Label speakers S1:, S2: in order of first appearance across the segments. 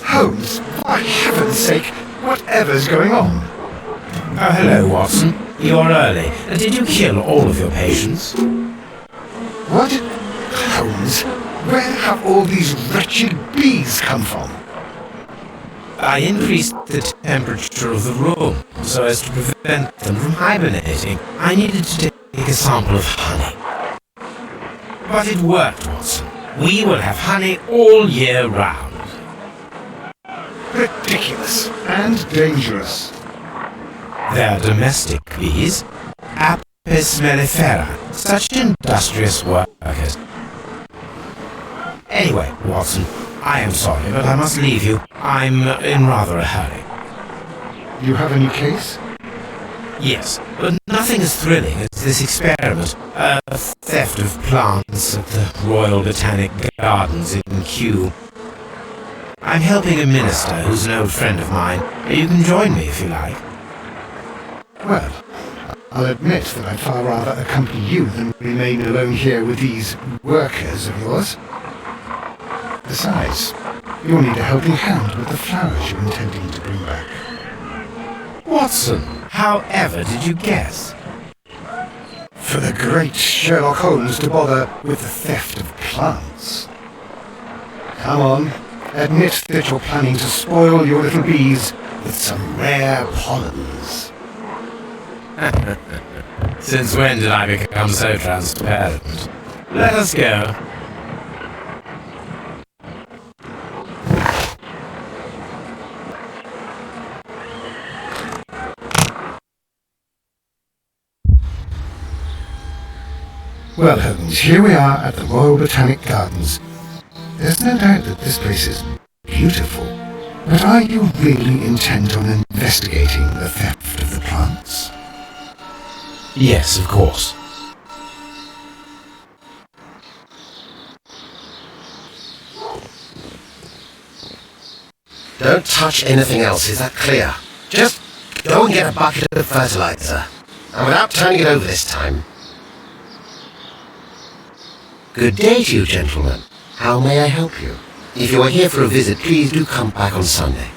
S1: Holmes, for heaven's sake, whatever's going on?
S2: Oh, hello, Watson. You're early. Did you kill all of your patients?
S1: What? Holmes, where have all these wretched bees come from?
S2: I increased the temperature of the room so as to prevent them from hibernating. I needed to take a sample of honey. But it worked, Watson. We will have honey all year round.
S1: Ridiculous and dangerous.
S2: They're domestic bees, Apis mellifera, such industrious workers. Anyway, Watson, I am sorry, but I must leave you. I'm in rather a hurry.
S1: You have any case?
S2: Yes, but nothing as thrilling as this experiment. A theft of plants at the Royal Botanic Gardens in Kew. I'm helping a minister who's an old friend of mine. You can join me if you like.
S1: Well, I'll admit that I'd far rather accompany you than remain alone here with these workers of yours. Besides, you'll need a helping hand with the flowers you're intending to bring back.
S2: Watson, however did you guess?
S1: For the great Sherlock Holmes to bother with the theft of plants. Come on, admit that you're planning to spoil your little bees with some rare pollens.
S2: Since when did I become so transparent? Let us go.
S1: Well, Holmes, here we are at the Royal Botanic Gardens. There's no doubt that this place is beautiful, but are you really intent on investigating the theft of the plants?
S2: Yes, of course.
S3: Don't touch anything else, is that clear? Just go and get a bucket of fertilizer. And without turning it over this time. Good day to you, gentlemen. How may I help you? If you are here for a visit, please do come back on Sunday.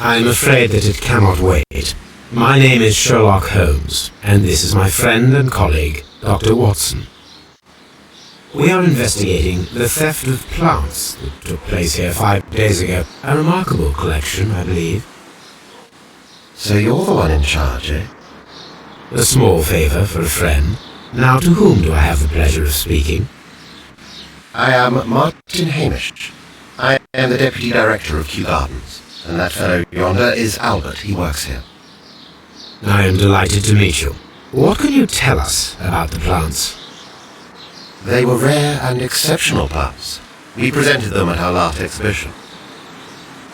S2: I'm afraid that it cannot wait. My name is Sherlock Holmes, and this is my friend and colleague, Dr. Watson. We are investigating the theft of plants that took place here 5 days ago. A remarkable collection, I believe.
S3: So you're the one in charge, eh?
S2: A small favour for a friend. Now, to whom do I have the pleasure of speaking?
S3: I am Martin Hamish. I am the Deputy Director of Kью-Гарденс, and that fellow yonder is Albert. He works here.
S2: I am delighted to meet you. What can you tell us about the plants?
S3: They were rare and exceptional plants. We presented them at our last exhibition.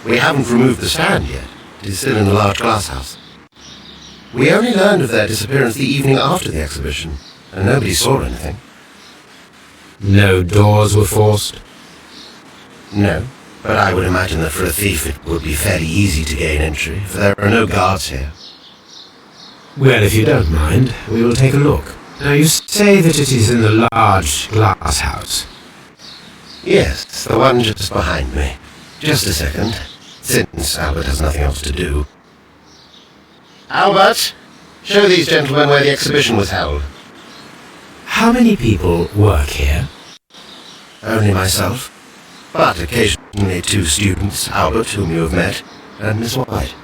S3: We haven't removed the stand yet. It is still in the large glass house. We only learned of their disappearance the evening after the exhibition, and nobody saw anything.
S2: No doors were forced?
S3: No, but I would imagine that for a thief it would be fairly easy to gain entry, for there are no guards here.
S2: Well, if you don't mind, we will take a look. Now, you say that it is in the large glass house.
S3: Yes, the one just behind me. Just a second, since Albert has nothing else to do. Albert, show these gentlemen where the exhibition was held.
S2: How many people work here?
S3: Only myself, but occasionally 2 students, Albert, whom you have met, and Miss White.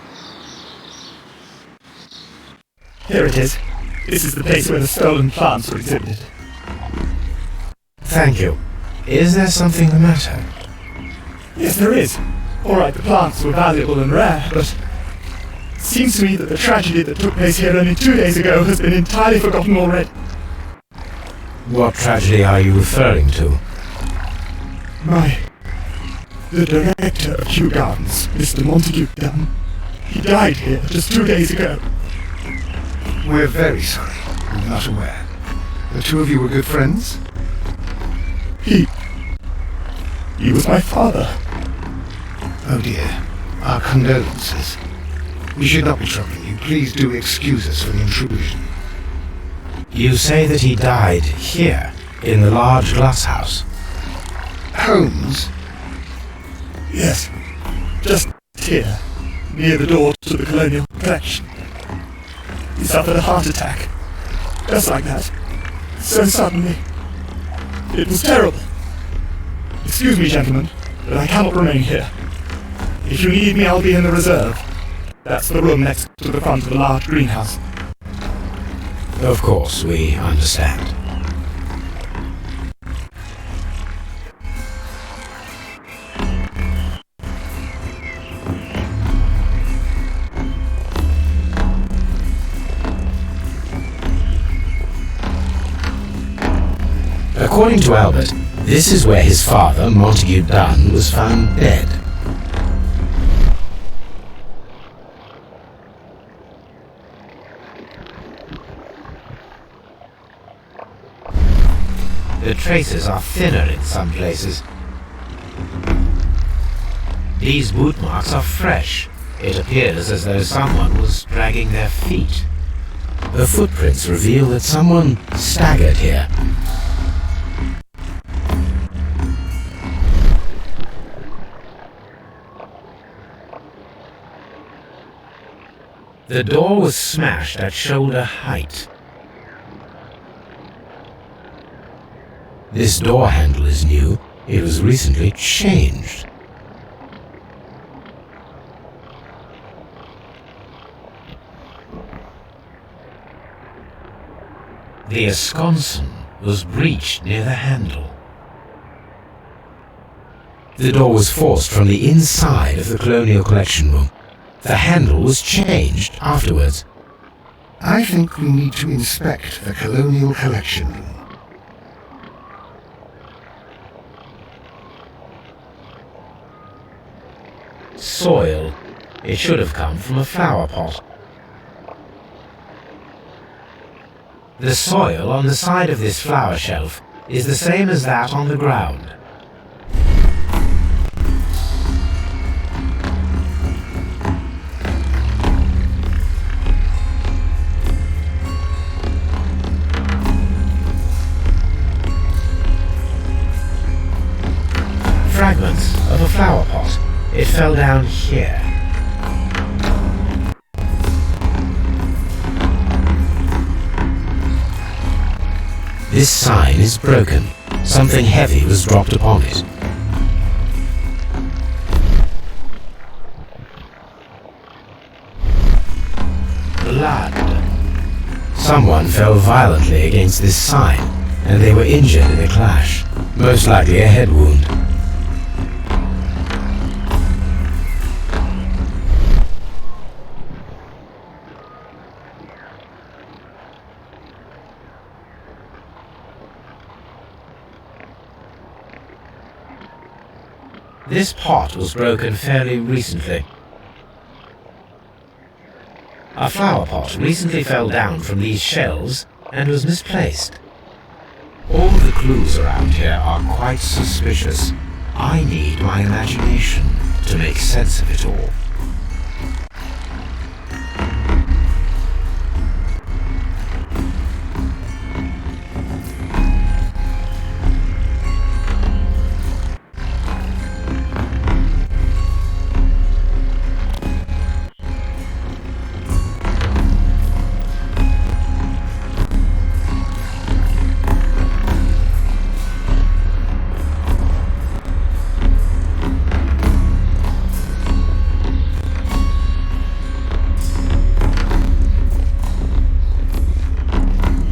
S4: Here it is. This is the place where the stolen plants were exhibited.
S2: Thank you. Is there something the matter?
S4: Yes, there is. All right, the plants were valuable and rare, but it seems to me that the tragedy that took place here only 2 days ago has been entirely forgotten already.
S2: What tragedy are you referring to?
S4: The director of Kью-Гарденс, Mr. Montague Dunn, he died here just 2 days ago.
S1: We're very sorry. We were not aware. The two of you were good friends?
S4: He was my father.
S1: Oh dear. Our condolences. We should not be troubling you. Please do excuse us for the intrusion.
S2: You say that he died here, in the large glass house?
S1: Holmes?
S4: Yes, just here, near the door to the colonial collection. He suffered a heart attack. Just like that. So suddenly. It was terrible. Excuse me, gentlemen, but I cannot remain here. If you need me, I'll be in the reserve. That's the room next to the front of the large greenhouse.
S2: Of course, we understand. According to Albert, this is where his father, Montague Dunn, was found dead. The traces are thinner in some places. These boot marks are fresh. It appears as though someone was dragging their feet. The footprints reveal that someone staggered here. The door was smashed at shoulder height. This door handle is new. It was recently changed. The esconson was breached near the handle. The door was forced from the inside of the Colonial Collection room. The handle was changed afterwards.
S1: I think we need to inspect the Colonial Collection room.
S2: Soil. It should have come from a flower pot. The soil on the side of this flower shelf is the same as that on the ground. Fragments of a flower pot. It fell down here. This sign is broken. Something heavy was dropped upon it. Blood. Someone fell violently against this sign, and they were injured in a clash. Most likely a head wound. This pot was broken fairly recently. A flower pot recently fell down from these shelves and was misplaced. All the clues around here are quite suspicious. I need my imagination to make sense of it all.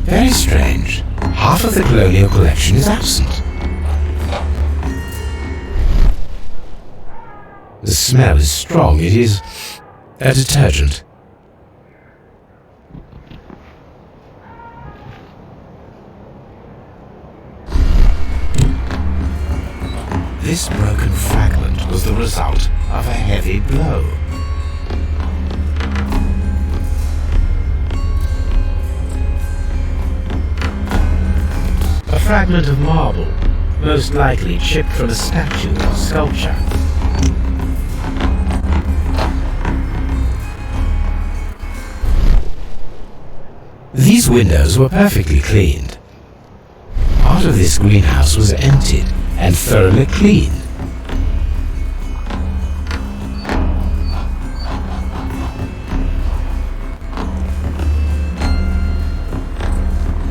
S2: Very strange. Half of the Colonial Collection is absent. The smell is strong. It is a detergent. This broken fragment was the result of a heavy blow. A fragment of marble, most likely chipped from a statue or sculpture. These windows were perfectly cleaned. Part of this greenhouse was emptied. and thoroughly clean.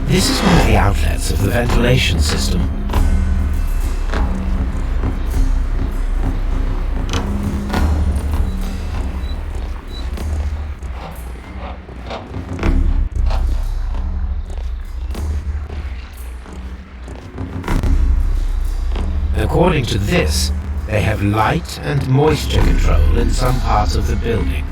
S2: This is one of the outlets of the ventilation system. According to this, they have light and moisture control in some parts of the building.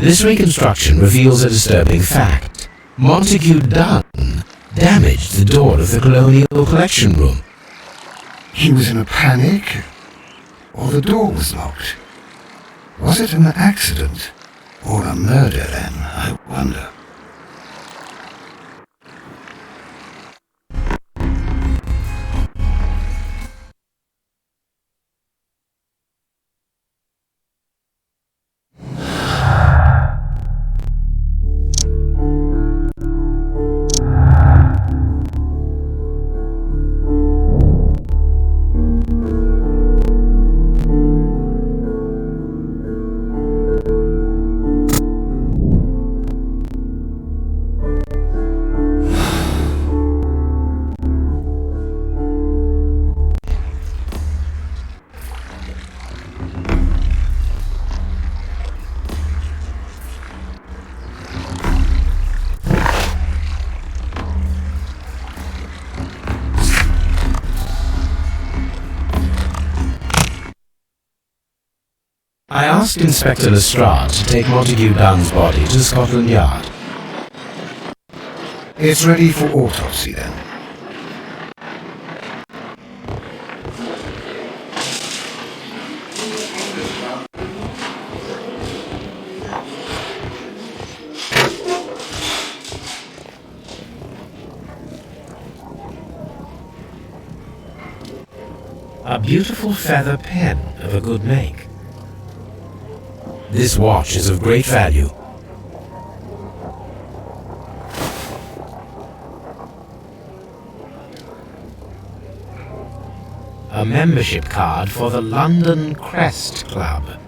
S2: This reconstruction reveals a disturbing fact. Montague Dunn damaged the door of the Colonial Collection Room.
S1: He was in a panic? Or the door was locked? Was it an accident? Or a murder then, I wonder?
S2: I asked Inspector Lestrade to take Montague Dunn's body to Scotland Yard.
S1: It's ready for autopsy then.
S2: A beautiful feather pen of a good make. This watch is of great value. A membership card for the London Crest Club.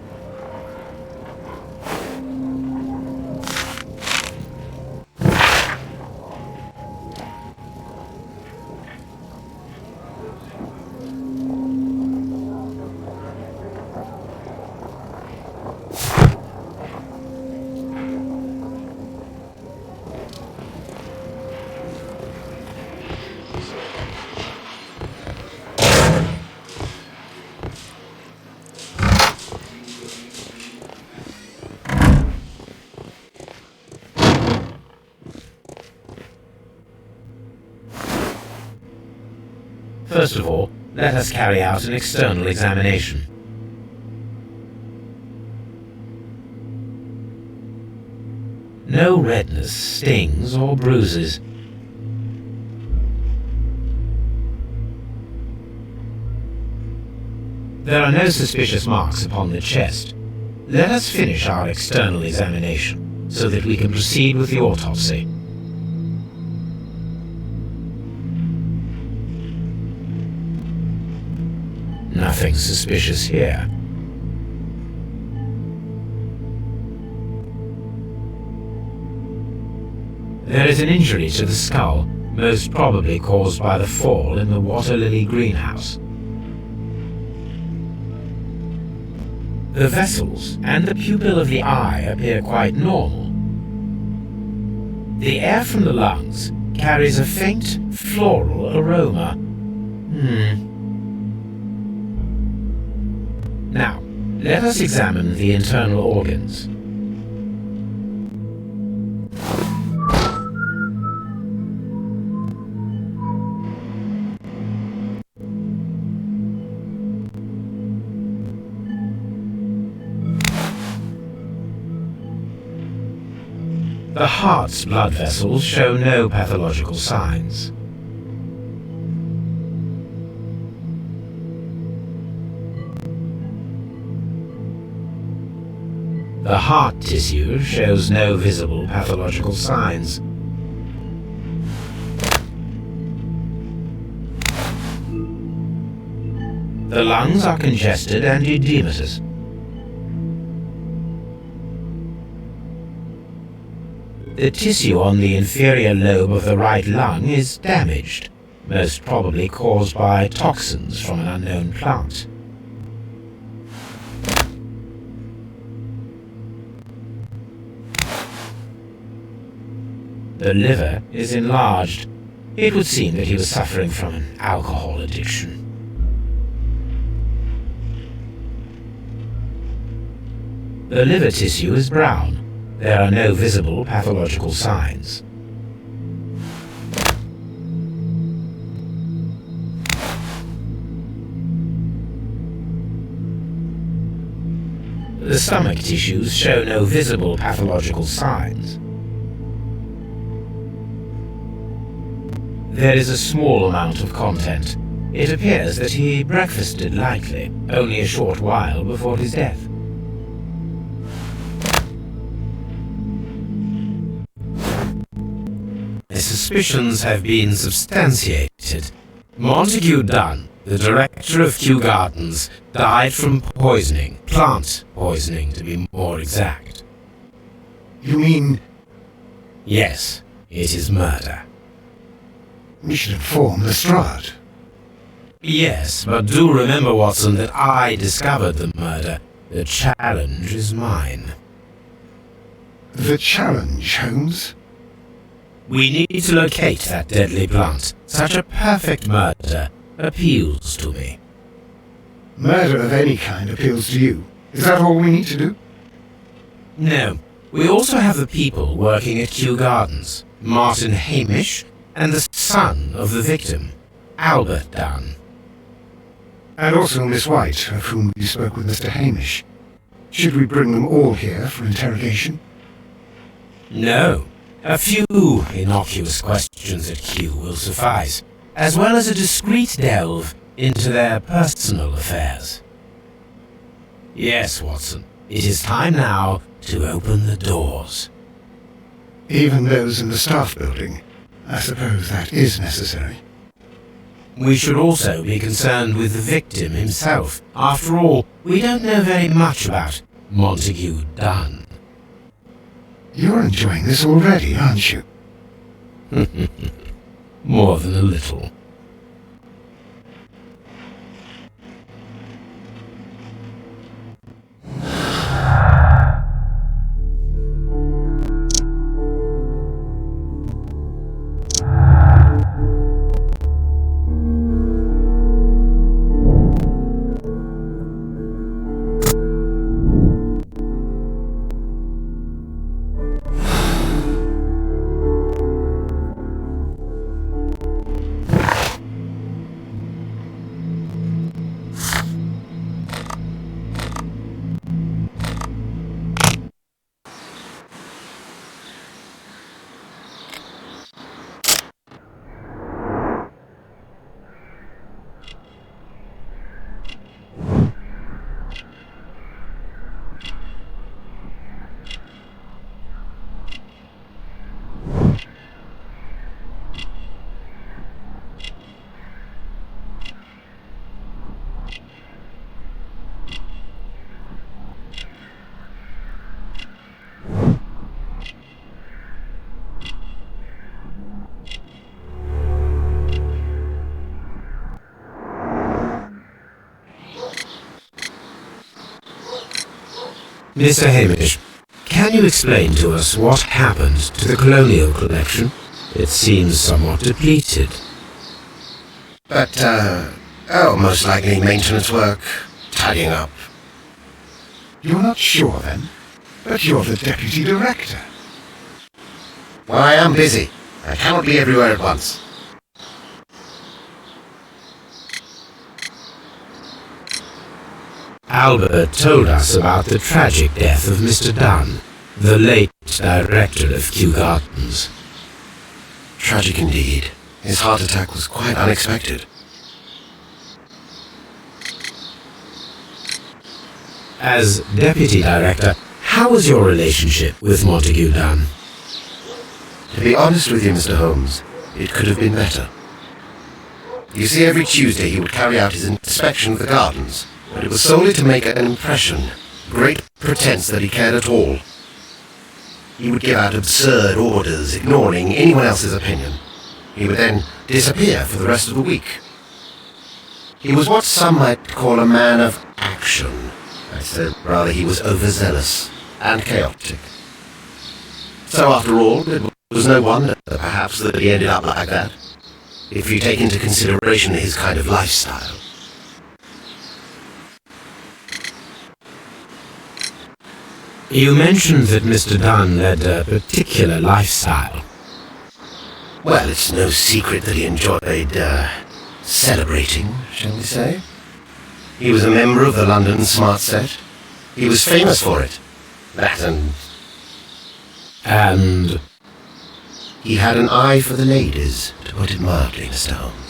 S2: First of all, let us carry out an external examination. No redness, stings, or bruises. There are no suspicious marks upon the chest. Let us finish our external examination, so that we can proceed with the autopsy. Nothing suspicious here. There is an injury to the skull, most probably caused by the fall in the water lily greenhouse. The vessels and the pupil of the eye appear quite normal. The air from the lungs carries a faint floral aroma. Now, let us examine the internal organs. The heart's blood vessels show no pathological signs. The heart tissue shows no visible pathological signs. The lungs are congested and edematous. The tissue on the inferior lobe of the right lung is damaged, most probably caused by toxins from an unknown plant. The liver is enlarged. It would seem that he was suffering from an alcohol addiction. The liver tissue is brown. There are no visible pathological signs. The stomach tissues show no visible pathological signs. There is a small amount of content. It appears that he breakfasted lightly, only a short while before his death. The suspicions have been substantiated. Montague Dunn, the director of Kью-Гарденс, died from poisoning, plant poisoning to be more exact.
S1: You mean
S2: Yes, it is murder.
S1: we should inform Lestrade?
S2: Yes, but do remember, Watson, that I discovered the murder. The challenge is mine.
S1: The challenge, Holmes?
S2: We need to locate that deadly plant. Such a perfect murder appeals to me.
S1: Murder of any kind appeals to you. Is that all we need to do?
S2: No, we also have the people working at Kью-Гарденс, Martin Hamish, and the son of the victim, Albert Dunn.
S1: And also Miss White, of whom we spoke with Mr. Hamish. Should we bring them all here for interrogation?
S2: No, a few innocuous questions at Kew will suffice, as well as a discreet delve into their personal affairs. Yes, Watson, it is time now to open the doors.
S1: Even those in the staff building. I suppose that is necessary.
S2: We should also be concerned with the victim himself. After all, we don't know very much about Montague Dunn.
S1: You're enjoying this already, aren't you?
S2: More than a little. Mr. Hamish, can you explain to us what happened to the colonial collection? It seems somewhat depleted.
S3: But, most likely maintenance work, tidying up.
S1: You're not sure, then? But you're the deputy director.
S3: Well, I am busy. I cannot be everywhere at once.
S2: Albert told us about the tragic death of Mr. Dunn, the late director of Kью-Гарденс.
S3: Tragic indeed. His heart attack was quite unexpected.
S2: As deputy director, how was your relationship with Montague Dunn?
S3: To be honest with you, Mr. Holmes, it could have been better. You see, every Tuesday he would carry out his inspection of the gardens, but it was solely to make an impression, great pretense that he cared at all. He would give out absurd orders, ignoring anyone else's opinion. He would then disappear for the rest of the week. He was what some might call a man of action. I said rather he was overzealous and chaotic. So after all, it was no wonder, perhaps, that he ended up like that, if you take into consideration his kind of lifestyle.
S2: You mentioned that Mr. Dunn led a particular lifestyle.
S3: Well, it's no secret that he enjoyed, celebrating, shall we say. He was a member of the London Smart Set. He was famous for it. That
S2: And
S3: he had an eye for the ladies, to put it mildly, Mr. Holmes.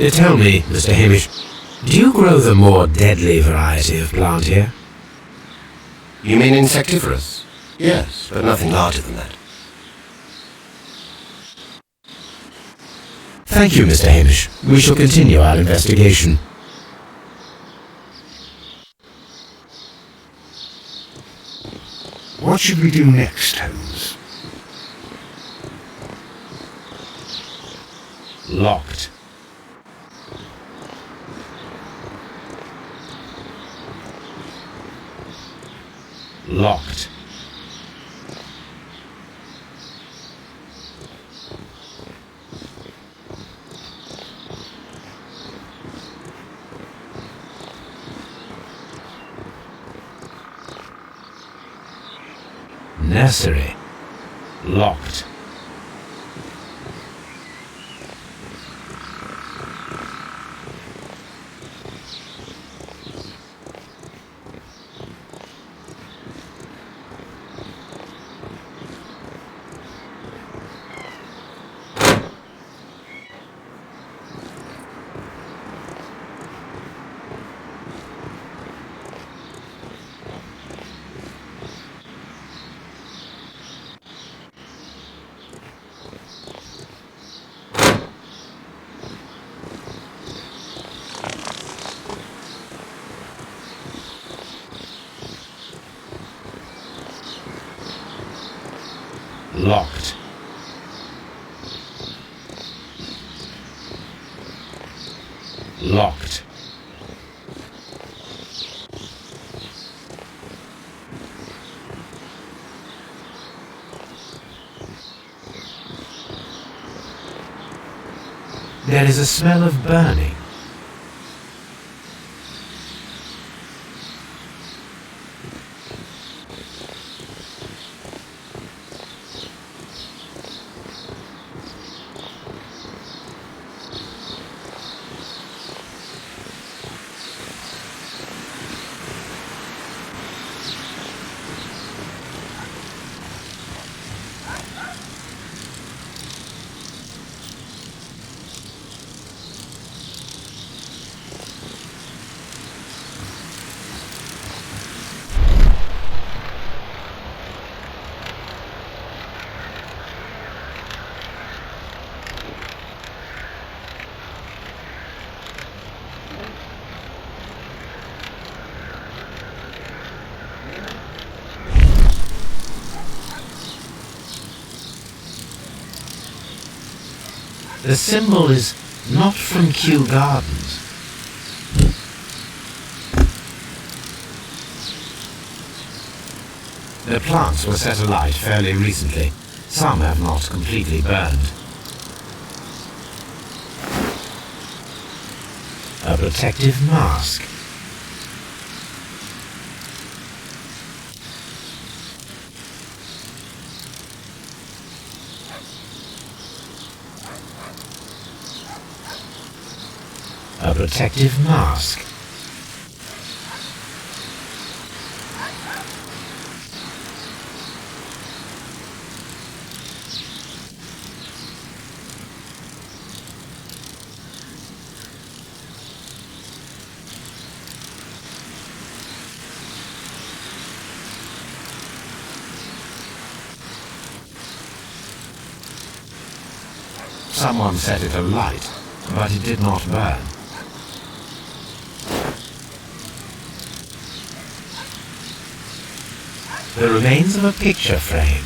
S2: tell me, Mr. Hamish, do you grow the more deadly variety of plant here?
S3: You mean insectivorous? Yes, but nothing larger than that.
S2: Thank you, Mr. Hamish. We shall continue our investigation.
S1: What should we do next, Holmes?
S2: Locked. Locked. Nursery. Locked. Locked. Locked. There is a smell of burning. The symbol is not from Kью-Гарденс. The plants were set alight fairly recently. Some have not completely burned. A protective mask. A protective mask. Someone set it alight, but it did not burn. The remains of a picture frame.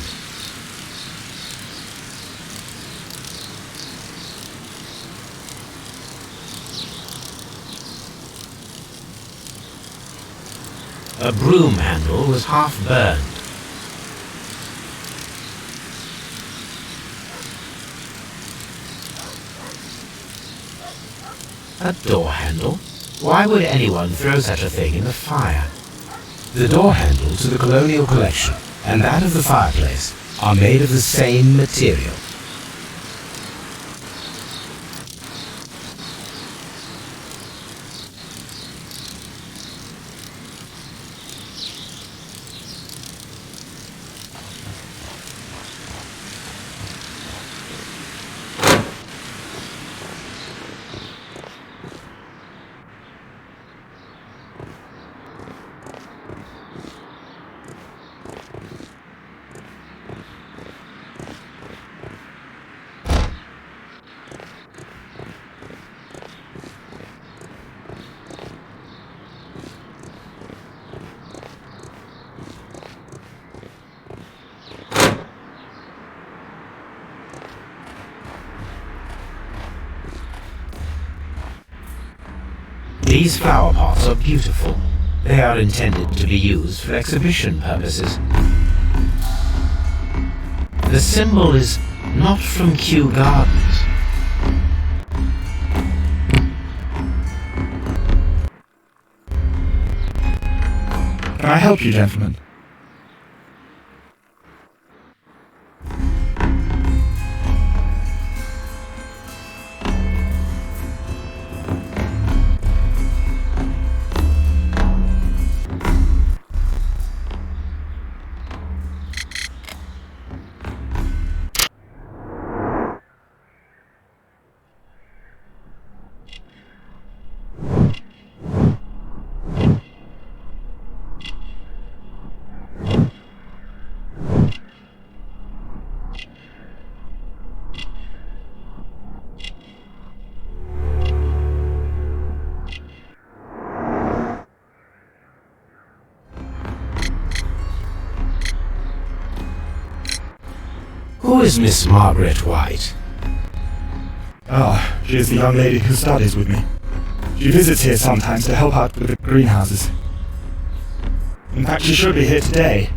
S2: A broom handle was half burned. A door handle? Why would anyone throw such a thing in the fire? The door handle to the Colonial Collection and that of the fireplace are made of the same material. These flower pots are beautiful. They are intended to be used for exhibition purposes. The symbol is not from Kью-Гарденс.
S4: Can I help you, gentlemen?
S2: Who is Miss Margaret White?
S4: Ah, she is the young lady who studies with me. She visits here sometimes to help out with the greenhouses. In fact, she should be here today.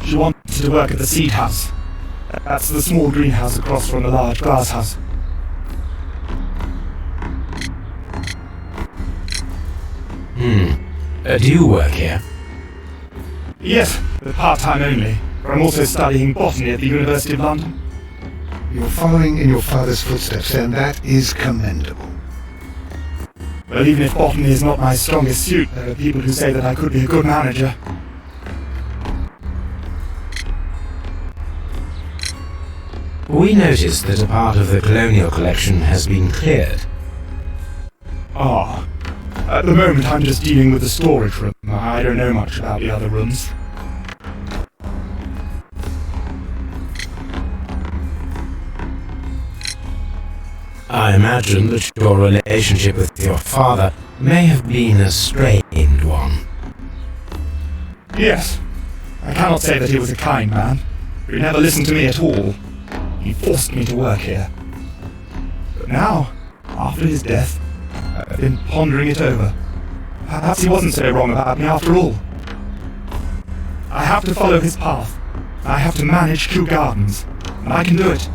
S4: She wants to work at the seed house. That's the small greenhouse across from the large glass house.
S2: Do you work here?
S4: Yes, but part-time only. But I'm also studying botany at the University of London.
S1: You're following in your father's footsteps, and that is commendable.
S4: Well, even if botany is not my strongest suit, there are people who say that I could be a good manager.
S2: We noticed that a part of the Colonial Collection has been cleared.
S4: Ah. At the moment I'm just dealing with the storage room. I don't know much about the other rooms.
S2: I imagine that your relationship with your father may have been a strained one.
S4: Yes. I cannot say that he was a kind man. He never listened to me at all. He forced me to work here. But now, After his death, I've been pondering it over. Perhaps he wasn't so wrong about me after all. I have to follow his path. I have to manage Kью-Гарденс. And I can do it.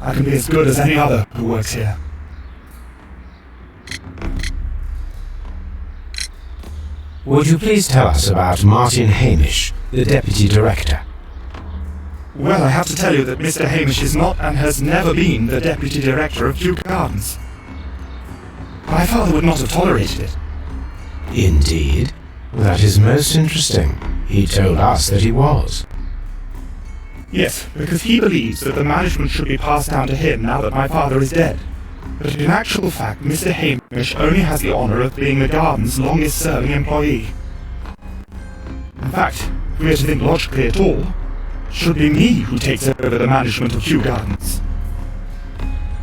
S4: I can be as good as any other who works here.
S2: Would you please tell us about Martin Hamish, the Deputy Director?
S4: Well, I have to tell you that Mr. Hamish is not and has never been the Deputy Director of Kью-Гарденс. My father would not have tolerated it.
S2: Indeed. That is most interesting. He told us that he was.
S4: Yes, because he believes that the management should be passed down to him now that my father is dead. But in actual fact, Mr. Hamish only has the honour of being the Garden's longest-serving employee. In fact, if we are to think logically at all, it should be me who takes over the management of Kью-Гарденс.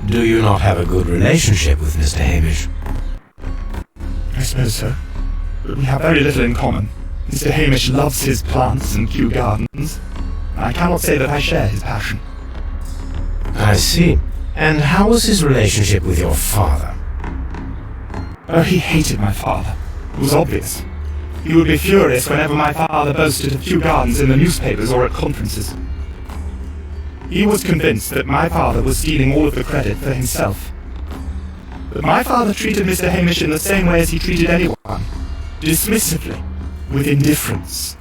S2: Do you not have a good relationship with Mr. Hamish?
S4: I suppose so. But we have very little in common. Mr. Hamish loves his plants and Kью-Гарденс. I cannot say that I share his passion.
S2: I see. And how was his relationship with your father?
S4: Oh, he hated my father. It was obvious. He would be furious whenever my father boasted of Kью-Гарденс in the newspapers or at conferences. He was convinced that my father was stealing all of the credit for himself. But my father treated Mr. Hamish in the same way as he treated anyone. Dismissively, with indifference.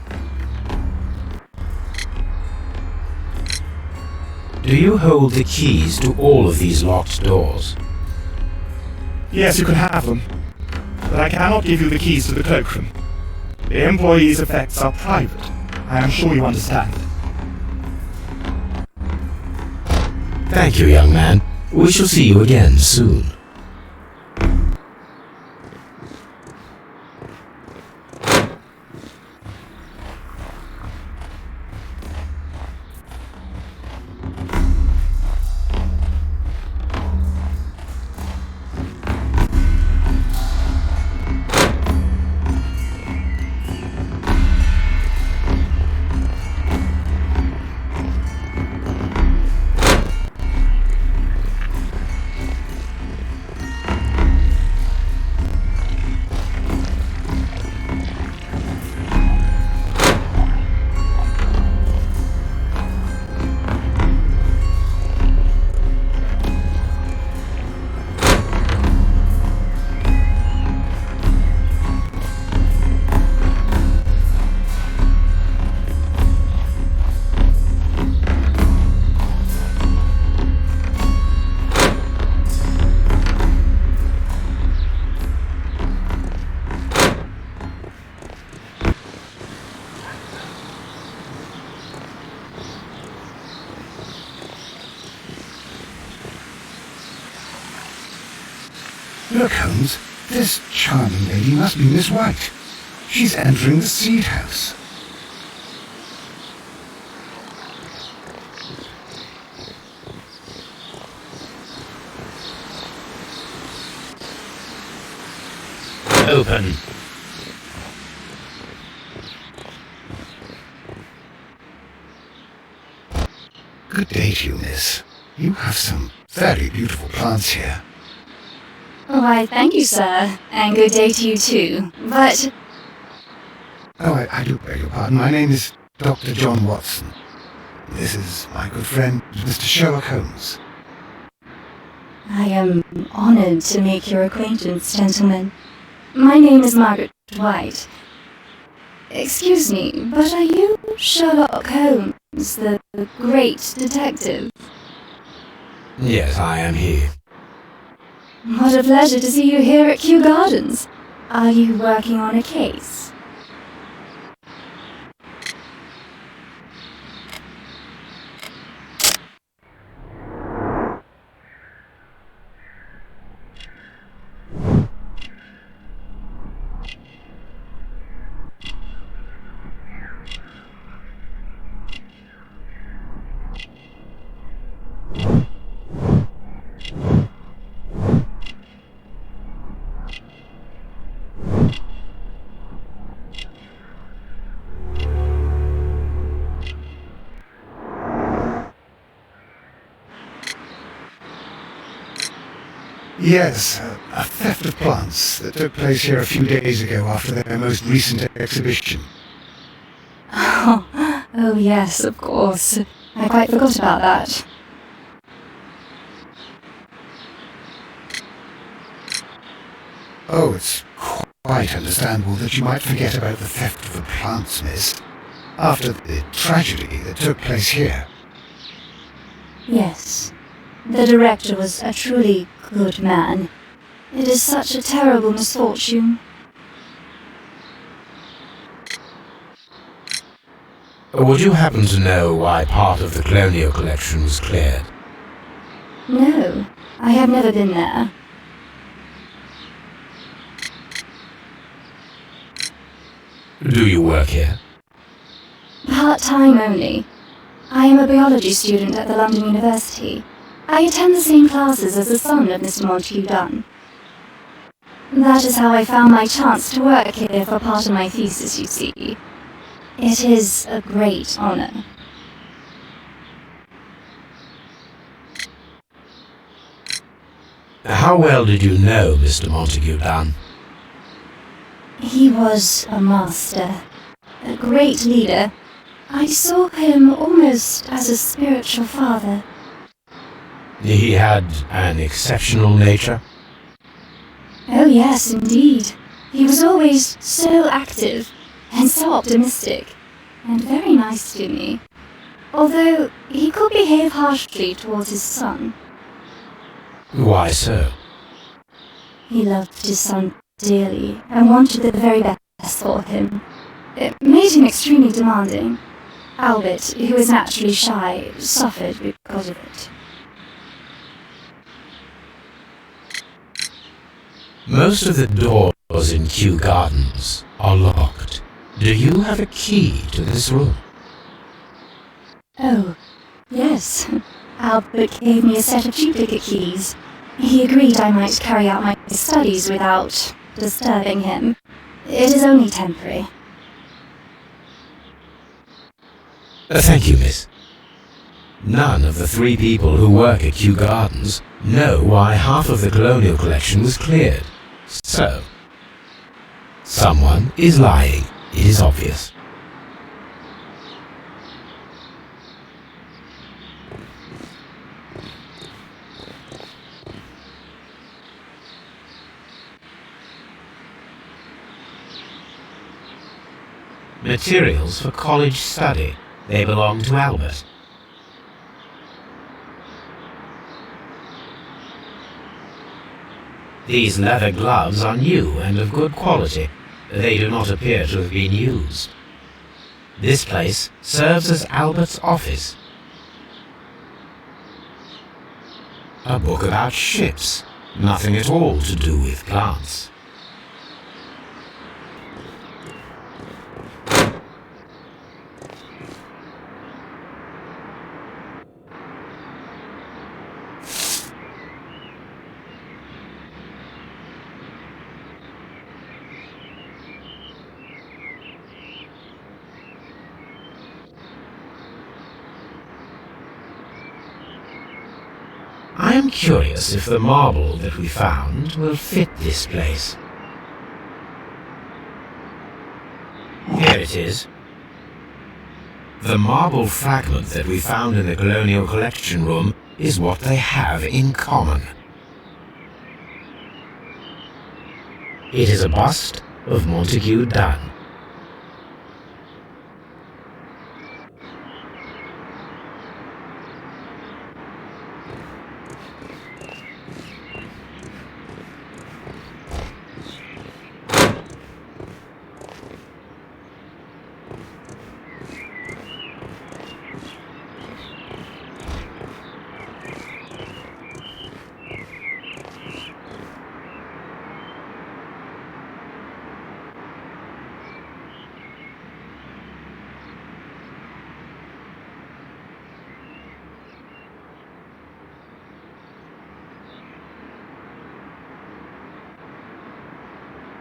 S2: Do you hold the keys to all of these locked doors?
S4: Yes, you can have them. But I cannot give you the keys to the cloakroom. The employees' effects are private. I am sure you understand.
S2: Thank you, young man. We shall see you again soon.
S1: Look, Holmes, this charming lady must be Miss White. She's entering the seed house.
S2: Open.
S1: Good day to you, miss. You have some very beautiful plants here.
S5: Why, thank you, sir, and good day to you too. But...
S1: Oh, I do beg your pardon. My name is Dr. John Watson. This is my good friend, Mr. Sherlock Holmes.
S5: I am honored to make your acquaintance, gentlemen. My name is Margaret White. Excuse me, but are you Sherlock Holmes, the great detective?
S2: Yes, I am he.
S5: What a pleasure to see you here at Kью-Гарденс. Are you working on a case?
S1: Yes, a theft of plants that took place here a few days ago after their most recent exhibition.
S5: Oh yes, of course. I quite forgot about that.
S1: Oh, it's quite understandable that you might forget about the theft of the plants, miss, after the tragedy that took place here.
S5: Yes. The director was a truly good man. It is such a terrible misfortune.
S2: Would you happen to know why part of the colonial collection was cleared?
S5: No, I have never been there.
S2: Do you work here?
S5: Part-time only. I am a biology student at the London University. I attend the same classes as the son of Mr. Montague Dunn. That is how I found my chance to work here for part of my thesis, you see. It is a great honor.
S2: How well did you know Mr. Montague Dunn?
S5: He was a master, a great leader. I saw him almost as a spiritual father.
S2: He had an exceptional nature?
S5: Oh yes, indeed. He was always so active and so optimistic, and very nice to me. Although he could behave harshly towards his son.
S2: Why so?
S5: He loved his son dearly and wanted the very best for him. It made him extremely demanding. Albert, who is naturally shy, suffered because of it.
S2: Most of the doors in Kью-Гарденс are locked. Do you have a key to this room?
S5: Oh, yes. Albert gave me a set of duplicate keys. He agreed I might carry out my studies without disturbing him. It is only temporary.
S2: Thank you, miss. None of the 3 people who work at Kью-Гарденс know why half of the colonial collection was cleared. So, someone is lying. It is obvious. Materials for college study. They belong to Albert. These leather gloves are new and of good quality. They do not appear to have been used. This place serves as Albert's office. A book about ships. Nothing at all to do with plants. I am curious if the marble that we found will fit this place. Here it is. The marble fragment that we found in the colonial collection room is what they have in common. It is a bust of Montague Dunn.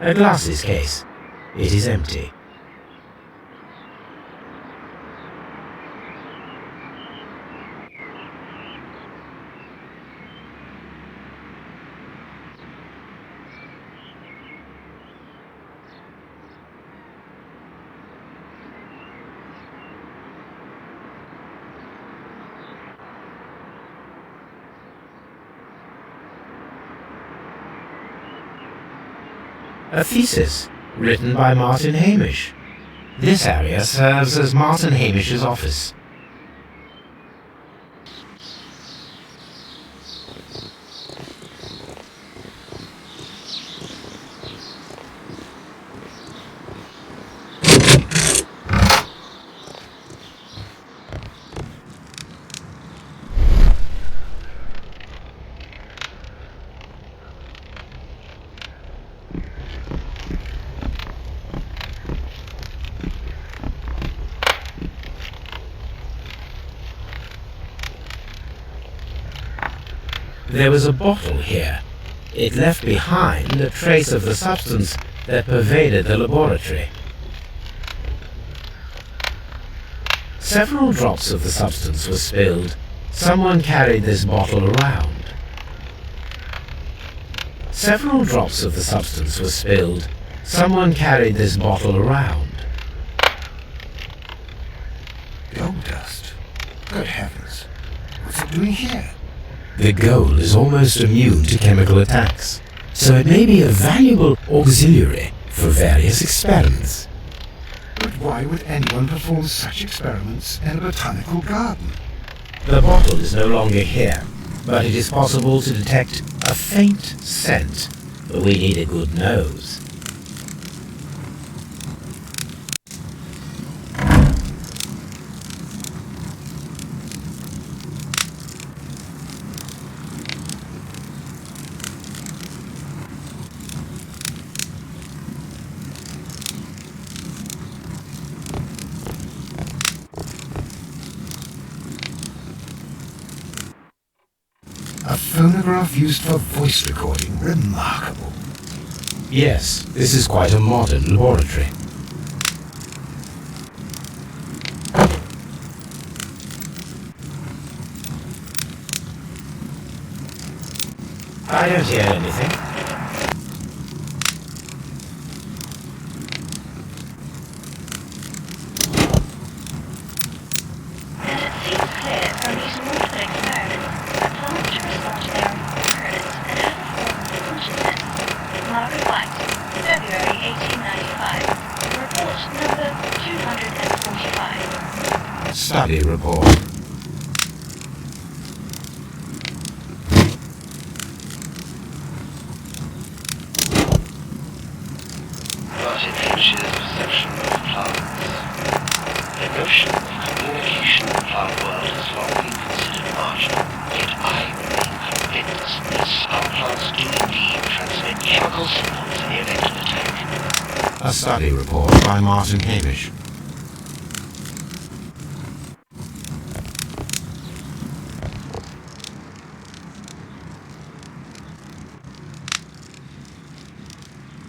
S2: A glasses case. It is empty. A thesis written by Martin Hamish. This area serves as Martin Hamish's office. There was a bottle here. It left behind a trace of the substance that pervaded the laboratory. Several drops of the substance were spilled. Someone carried this bottle around. Several drops of the substance were spilled. Someone carried this bottle around.
S1: Gold dust. Good heavens. What's it doing here?
S2: The gold is almost immune to chemical attacks, so it may be a valuable auxiliary for various experiments.
S1: But why would anyone perform such experiments in a botanical garden?
S2: The bottle is no longer here, but it is possible to detect a faint scent, but we need a good nose.
S1: A phonograph used for voice recording. Remarkable.
S2: Yes, this is quite a modern laboratory. I don't hear anything. Study report.
S3: Martin Hamish's perception of plants. The notion of communication in the plant world has long been considered marginal, yet I remain convinced that some plants do indeed transmit chemical signals in the event of attack.
S2: A study report by Martin Hamish.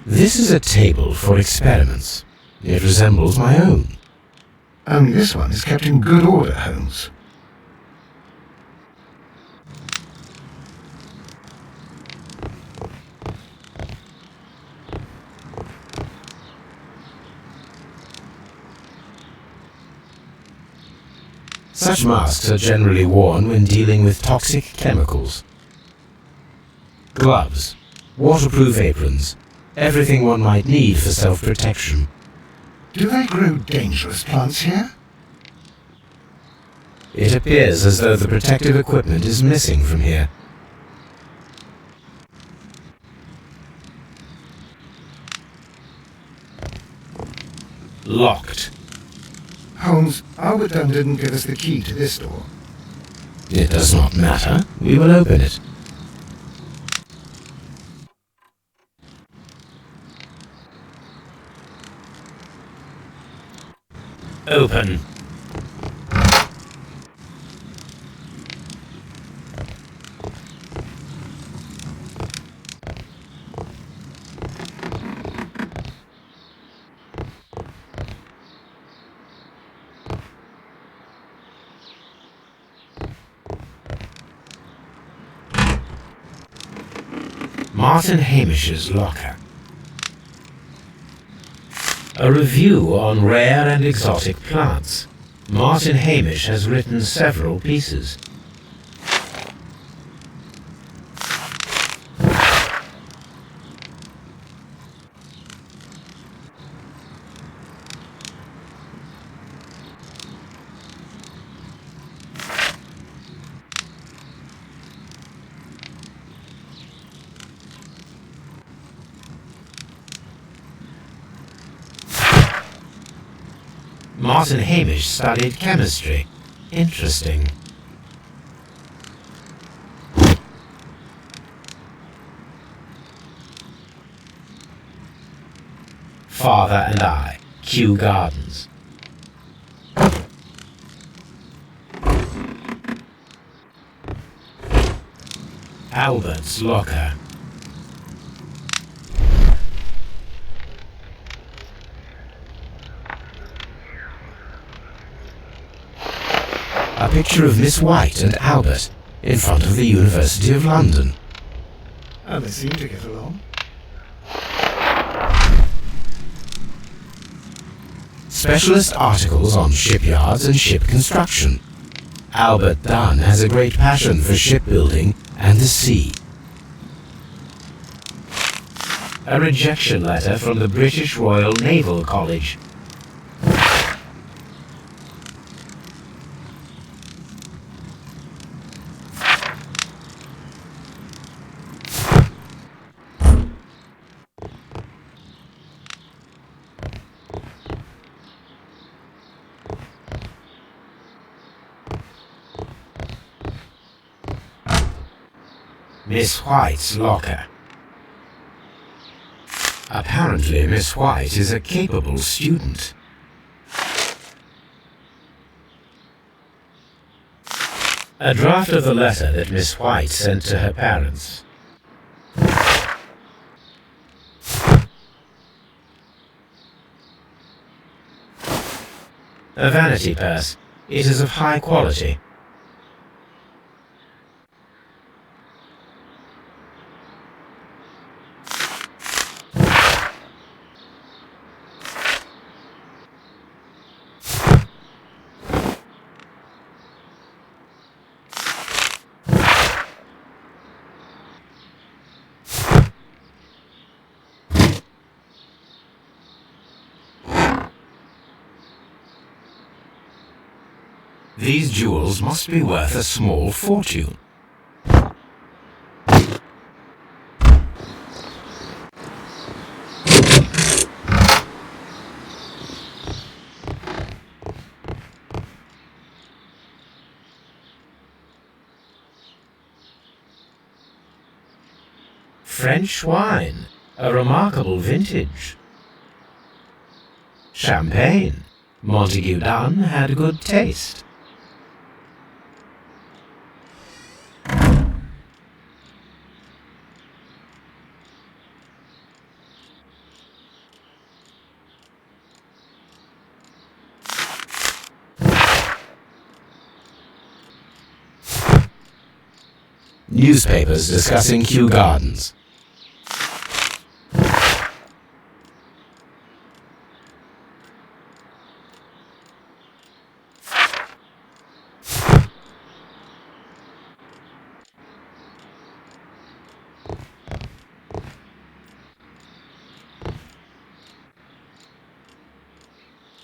S2: This is a table for experiments. It resembles my own.
S1: Only this one is kept in good order, Holmes.
S2: Such masks are generally worn when dealing with toxic chemicals. Gloves, waterproof aprons, everything one might need for self-protection.
S1: Do they grow dangerous plants here?
S2: It appears as though the protective equipment is missing from here. Locked.
S1: Holmes, Albert Dunn didn't give us the key to this door.
S2: It does not matter. We will open it. Open. Martin Hamish's locker. A review on rare and exotic plants. Martin Hamish has written several pieces. Martin Hamish studied chemistry. Interesting. Father and I, Kyu-Gardens. Albert's locker. A picture of Miss White and Albert in front of the University of London.
S1: And they seem to get along.
S2: Specialist articles on shipyards and ship construction. Albert Dunn has a great passion for shipbuilding and the sea. A rejection letter from the British Royal Naval College. Miss White's locker. Apparently, Miss White is a capable student. A draft of the letter that Miss White sent to her parents. A vanity purse. It is of high quality. These jewels must be worth a small fortune. French wine, a remarkable vintage. Champagne, Montague Dunn had good taste. Newspapers discussing Kyu-Gardens.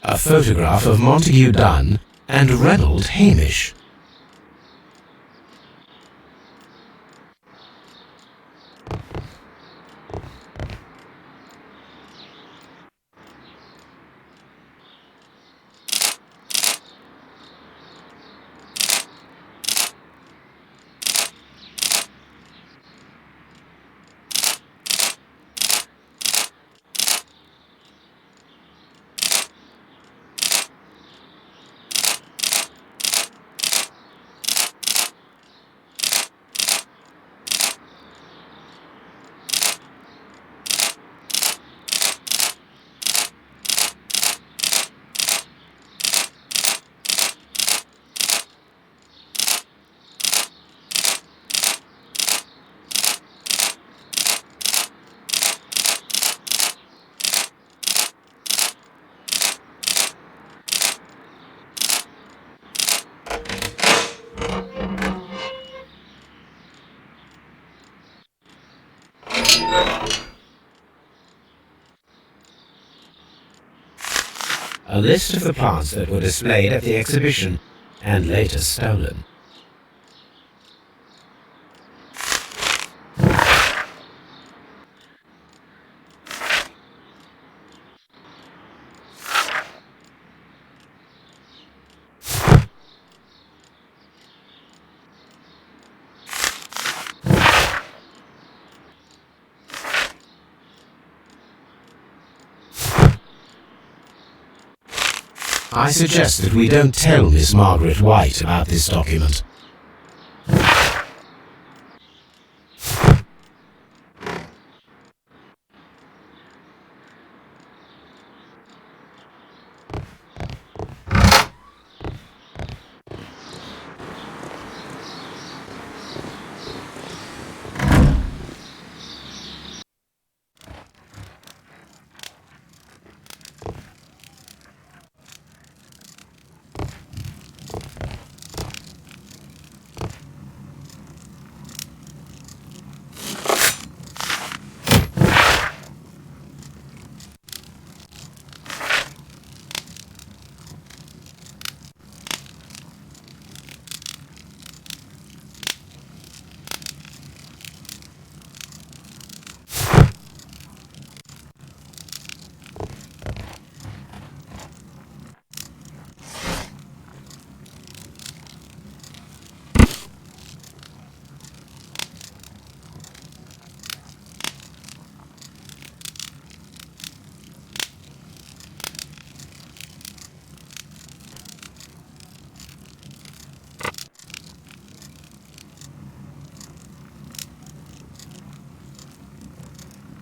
S2: A photograph of Montague Dunn and Reynold Hamish. A list of the plants that were displayed at the exhibition and later stolen. I suggest that we don't tell Miss Margaret White about this document.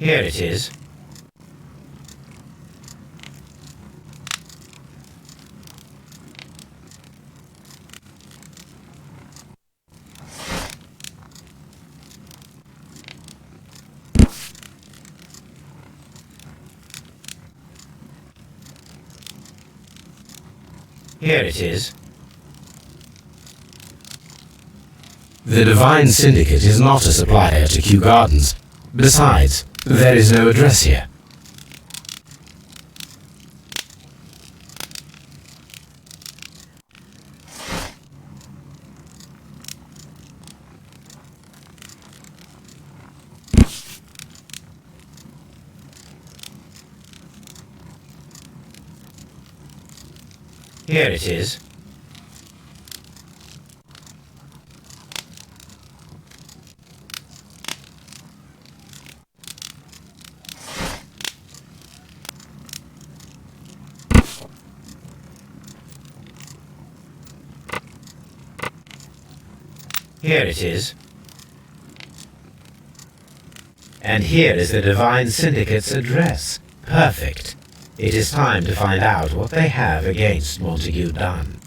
S2: Here it is. Here it is. The Divine Syndicate is not a supplier to Kyu-Gardens. Besides, there is no address here. Here it is. Here it is. And here is the Divine Syndicate's address. Perfect. It is time to find out what they have against Montague Dunn.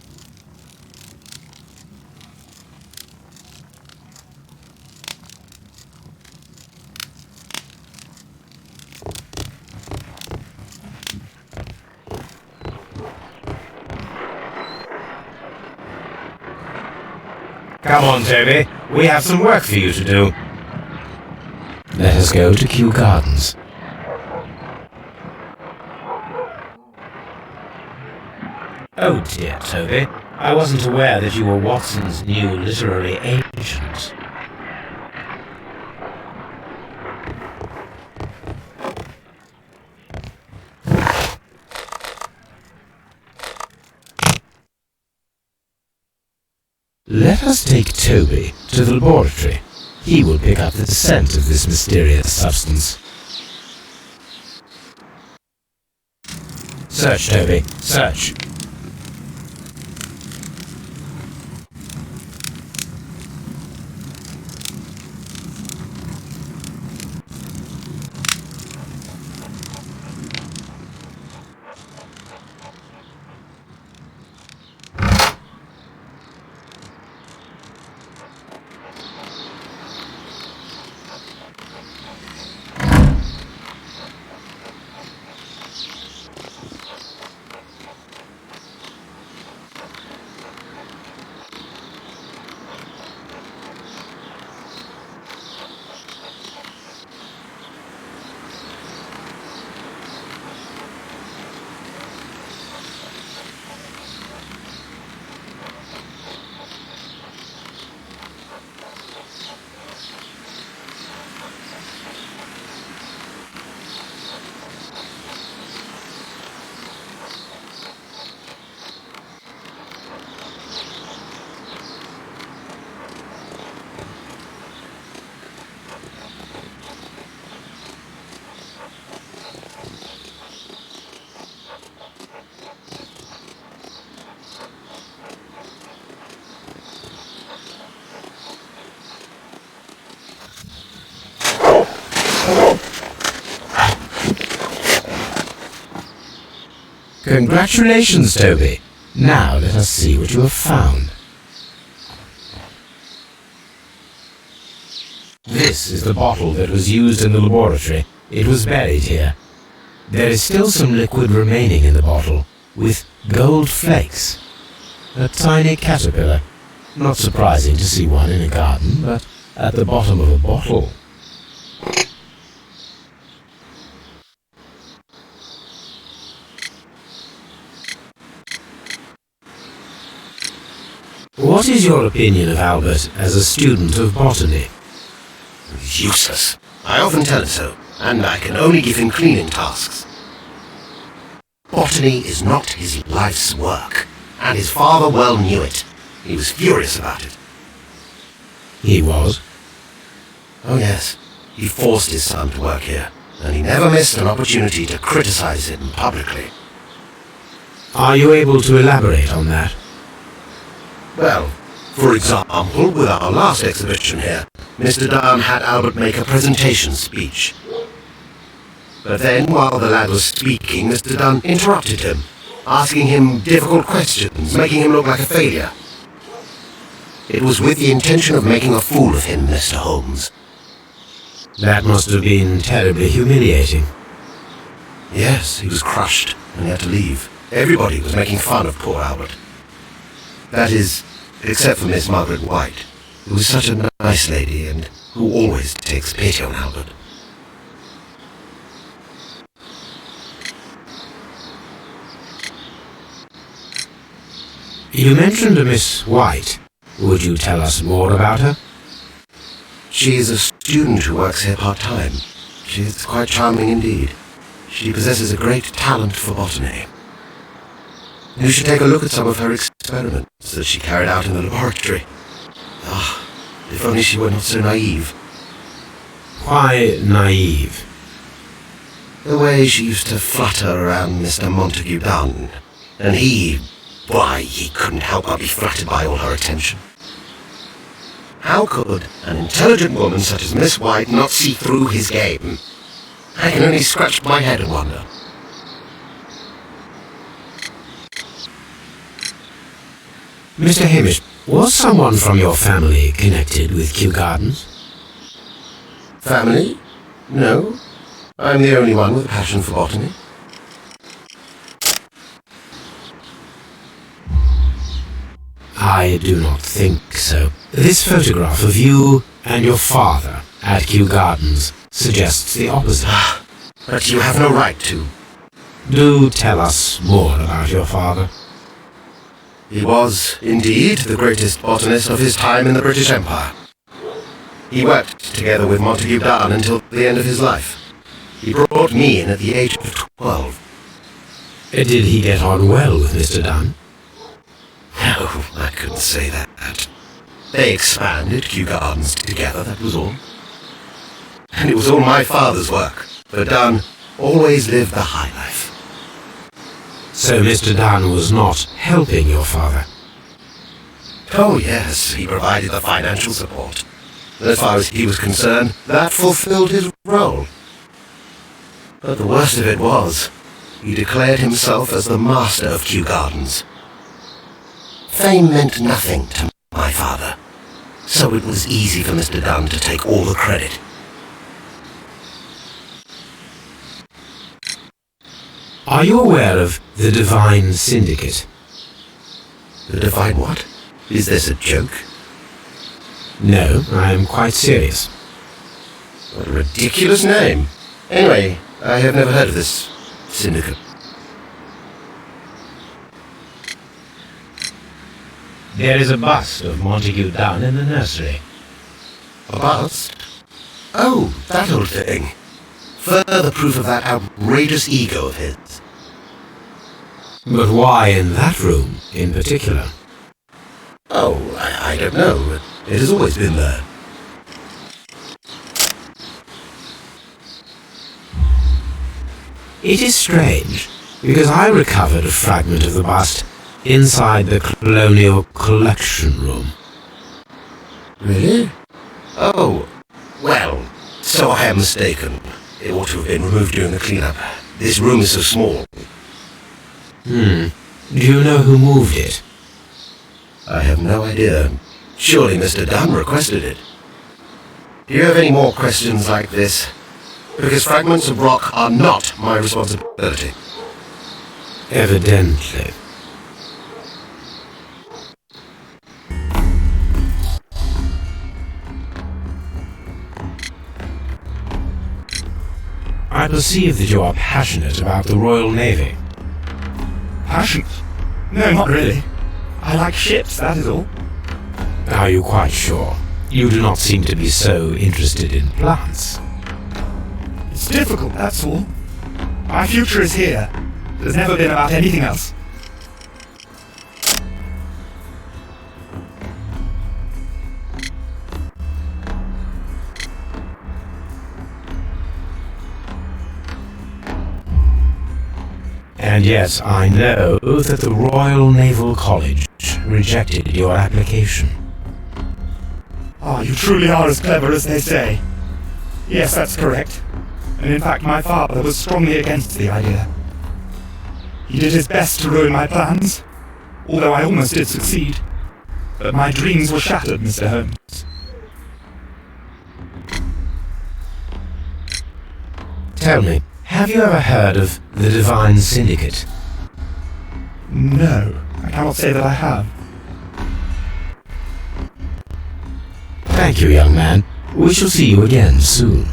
S2: Come on, Toby. We have some work for you to do. Let us go to Kyu-Gardens. Oh dear, Toby. I wasn't aware that you were Watson's new literary agent. Let us take Toby to the laboratory. He will pick up the scent of this mysterious substance. Search, Toby. Search. Congratulations, Toby. Now let us see what you have found. This is the bottle that was used in the laboratory. It was buried here. There is still some liquid remaining in the bottle, with gold flakes. A tiny caterpillar. Not surprising to see one in a garden, but at the bottom of a bottle. What is your opinion of Albert as a student of botany?
S3: Useless. I often tell him so, and I can only give him cleaning tasks. Botany is not his life's work, and his father well knew it. He was furious about it.
S2: He was?
S3: Oh yes, he forced his son to work here, and he never missed an opportunity to criticize him publicly.
S2: Are you able to elaborate on that?
S3: Well, for example, with our last exhibition here, Mr. Dunn had Albert make a presentation speech. But then, while the lad was speaking, Mr. Dunn interrupted him, asking him difficult questions, making him look like a failure. It was with the intention of making a fool of him, Mr. Holmes.
S2: That must have been terribly humiliating.
S3: Yes, he was crushed, and he had to leave. Everybody was making fun of poor Albert. That is, except for Miss Margaret White, who was such a nice lady and who always takes pity on Albert.
S2: You mentioned a Miss White. Would you tell us more about her?
S3: She is a student who works here part-time. She is quite charming indeed. She possesses a great talent for botany. You should take a look at some of her experiments that she carried out in the laboratory. Ah, if only she were not so naive.
S2: Why naive?
S3: The way she used to flutter around Mr. Montague Dunn, and he couldn't help but be flattered by all her attention. How could an intelligent woman such as Miss White not see through his game? I can only scratch my head and wonder.
S2: Mr. Hamish, was someone from your family connected with Kyu-Gardens?
S3: Family? No. I'm the only one with a passion for botany.
S2: I do not think so. This photograph of you and your father at Kyu-Gardens suggests the opposite.
S3: But you have no right to.
S2: Do tell us more about your father.
S3: He was, indeed, the greatest botanist of his time in the British Empire. He worked together with Montague Dunn until the end of his life. He brought me in at the age of 12.
S2: Did he get on well with Mr. Dunn?
S3: No, I couldn't say that. They expanded Kyu-Gardens together, that was all. And it was all my father's work, but Dunn always lived the high life.
S2: So Mr. Dunn was not helping your father?
S3: Oh yes, he provided the financial support. As far as he was concerned, that fulfilled his role. But the worst of it was, he declared himself as the master of Kyu-Gardens. Fame meant nothing to my father, so it was easy for Mr. Dunn to take all the credit.
S2: Are you aware of the Divine Syndicate?
S3: The Divine what? Is this a joke?
S2: No, I am quite serious.
S3: What a ridiculous name. Anyway, I have never heard of this syndicate.
S2: There is a bust of Montague Dunn in the nursery.
S3: A bust? Oh, that old thing. Further proof of that outrageous ego of his.
S2: But why in that room in particular?
S3: Oh, I don't know. It has always been there.
S2: It is strange, because I recovered a fragment of the bust inside the Colonial Collection Room.
S3: Really? Oh, well, so I am mistaken. It ought to have been removed during the cleanup. This room is so small.
S2: Do you know who moved it?
S3: I have no idea. Surely Mr. Dunn requested it. Do you have any more questions like this? Because fragments of rock are not my responsibility.
S2: Evidently. I perceive that you are passionate about the Royal Navy.
S4: Passionate? No, not really. I like ships, that is all.
S2: Are you quite sure? You do not seem to be so interested in plants.
S4: It's difficult, that's all. My future is here. There's never been about anything else.
S2: And yet I know that the Royal Naval College rejected your application.
S4: Ah, you truly are as clever as they say. Yes, that's correct. And in fact, my father was strongly against the idea. He did his best to ruin my plans, although I almost did succeed. But my dreams were shattered, Mr. Holmes.
S2: Tell me, have you ever heard of the Divine Syndicate?
S4: No, I cannot say that I have.
S2: Thank you, young man. We shall see you again soon.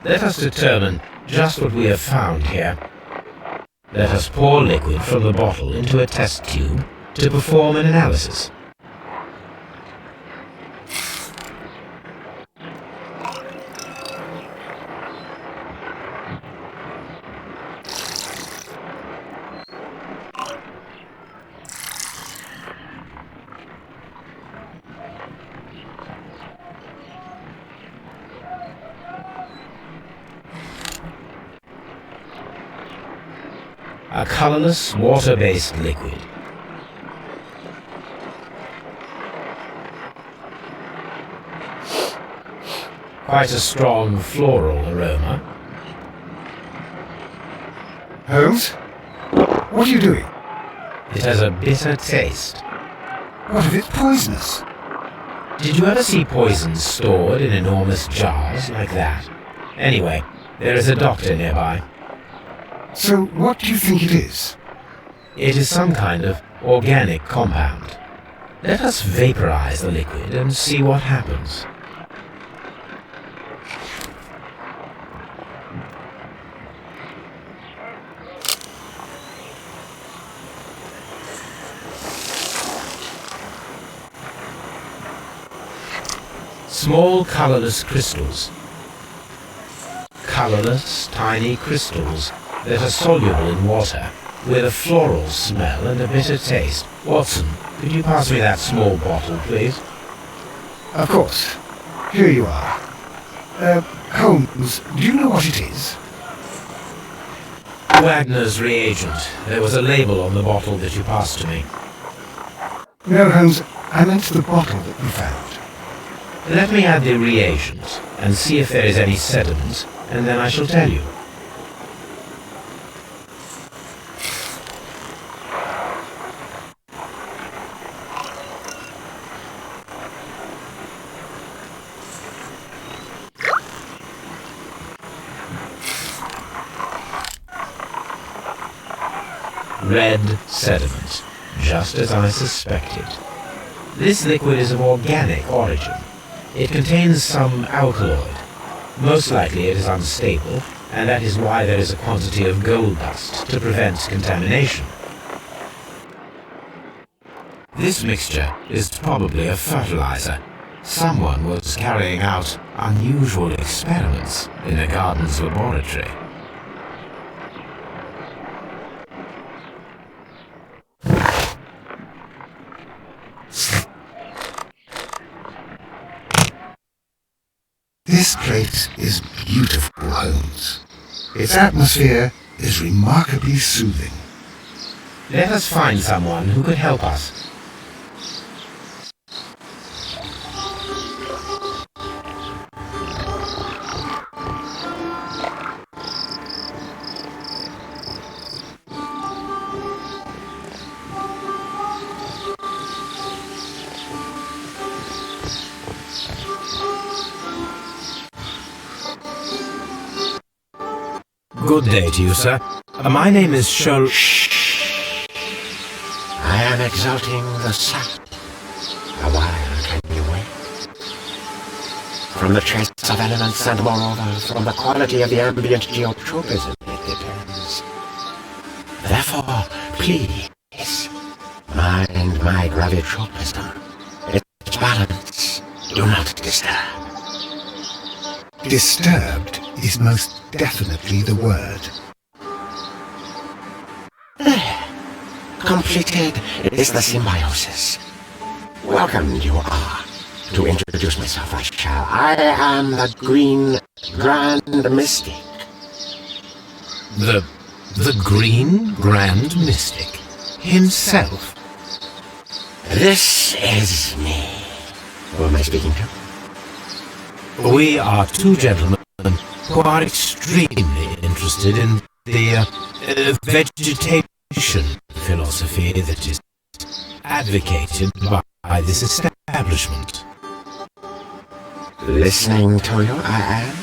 S2: Let us determine just what we have found here. Let us pour liquid from the bottle into a test tube to perform an analysis. A colorless, water-based liquid. Quite a strong floral aroma.
S1: Holmes? What are you doing?
S2: It has a bitter taste.
S1: What if it's poisonous?
S2: Did you ever see poisons stored in enormous jars like that? Anyway, there is a doctor nearby.
S1: So, what do you think it is?
S2: It is some kind of organic compound. Let us vaporize the liquid and see what happens. Small colorless crystals. Colorless, tiny crystals that are soluble in water, with a floral smell and a bitter taste. Watson, could you pass me that small bottle, please?
S1: Of course. Here you are. Holmes, do you know what it is?
S2: Wagner's reagent. There was a label on the bottle that you passed to me.
S1: No, Holmes, I meant the bottle that we found.
S2: Let me add the reagent and see if there is any sediment, and then I shall tell you. Red sediment, just as I suspected. This liquid is of organic origin. It contains some alkaloid. Most likely it is unstable, and that is why there is a quantity of gold dust to prevent contamination. This mixture is probably a fertilizer. Someone was carrying out unusual experiments in a garden's laboratory.
S1: This place is beautiful, Holmes. Its atmosphere is remarkably soothing.
S2: Let us find someone who could help us. Good day to you, sir. My name is Sherlock.
S3: I am exalting the sun. A while can you wait? From the trace of elements and moreover from the quality of the ambient geotropism it depends. Therefore, please, mind my gravitropism. Its balance, do not disturb.
S1: Disturbed is most definitely the word.
S3: There. Completed is the symbiosis. Welcome you are. To introduce myself I shall. I am the Green Grand Mystic.
S2: The Green Grand Mystic himself.
S3: This is me. Who am I speaking to?
S2: We are two gentlemen who are extremely interested in the vegetation philosophy that is advocated by this establishment.
S3: Listening to you, I am.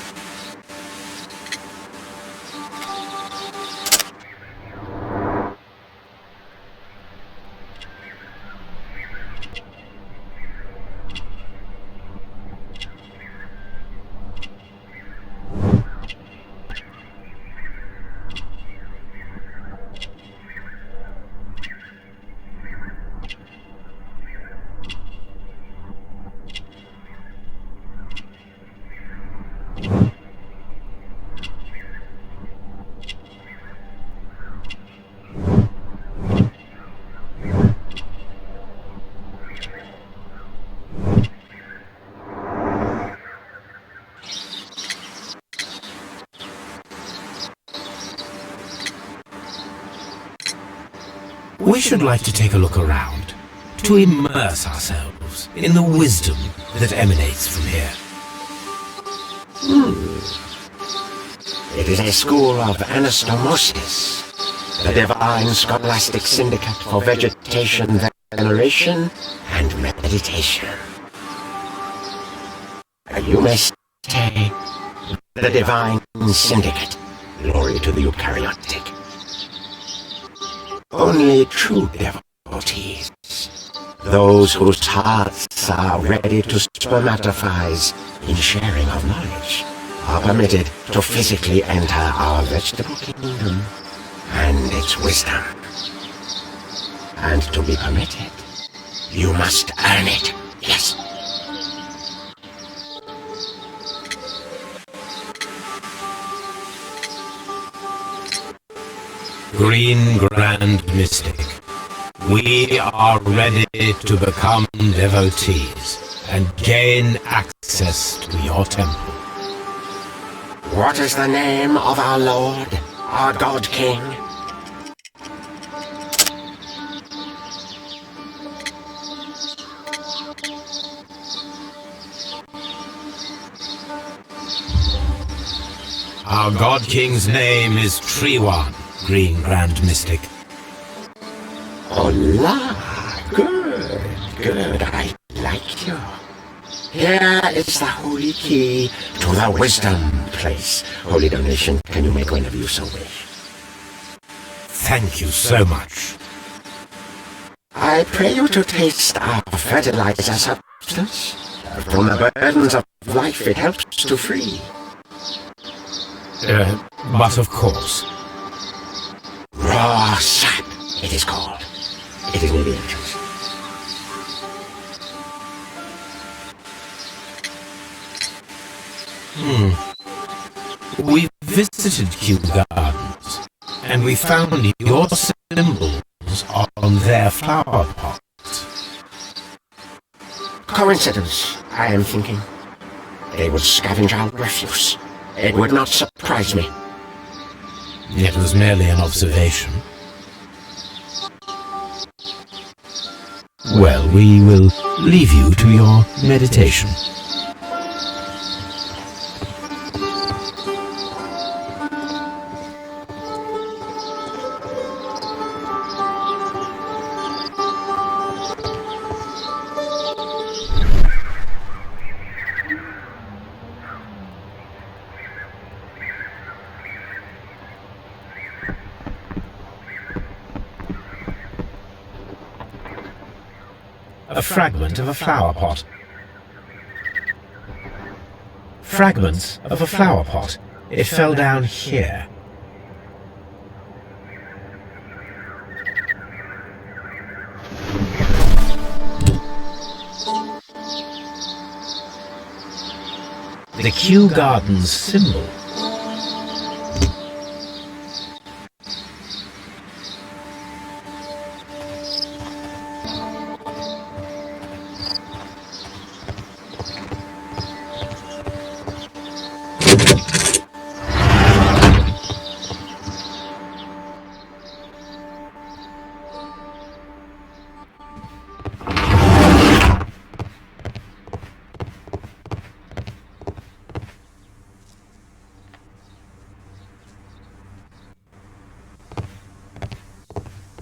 S2: We should like to take a look around, to immerse ourselves in the wisdom that emanates from here.
S3: It is a school of anastomosis, the divine scholastic syndicate for vegetation veneration and meditation. You may say, the divine syndicate, glory to the eukaryotic. Only true devotees, those whose hearts are ready to spermatophize in sharing of knowledge, are permitted to physically enter our vegetable kingdom and its wisdom. And to be permitted, you must earn it, yes.
S2: Green Grand Mystic, we are ready to become devotees and gain access to your temple.
S3: What is the name of our Lord, our God King?
S2: Our God King's name is Treewan, Green Grand Mystic.
S3: Hola! Good, I like you. Here is the holy key to the wisdom place. Holy donation, can you make whenever you so wish?
S2: Thank you so much.
S3: I pray you to taste our fertilizer substance. From the burdens of life it helps to free.
S2: But of course.
S3: Raw sap, it is called. It is near the entrance.
S2: We visited Kью-Гарденс, and we found your symbols on their flower pot.
S6: Coincidence, I am thinking. They would scavenge our refuse. It would not surprise me.
S2: It was merely an observation. Well, we will leave you to your meditation. A fragment of a flower pot. Fragments of a flower pot. It fell down here. The Kью-Гарденс symbol.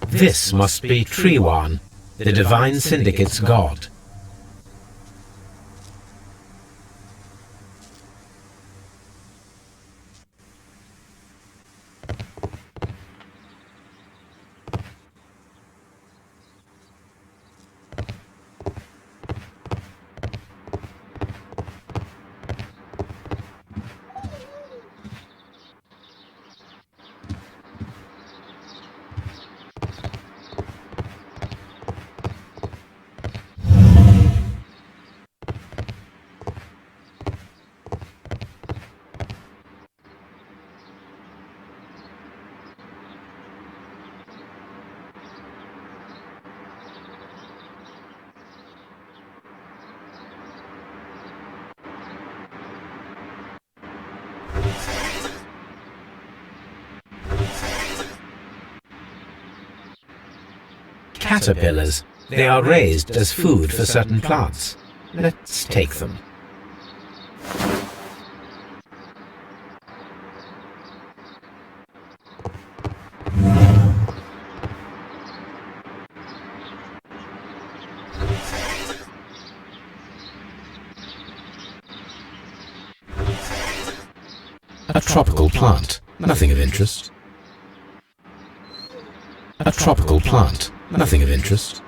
S2: This must be Triwan, the Divine Syndicate's god. Caterpillars. They are raised as food for certain plants. Let's take them. A tropical plant. Nothing of interest. A tropical plant. Nothing of interest.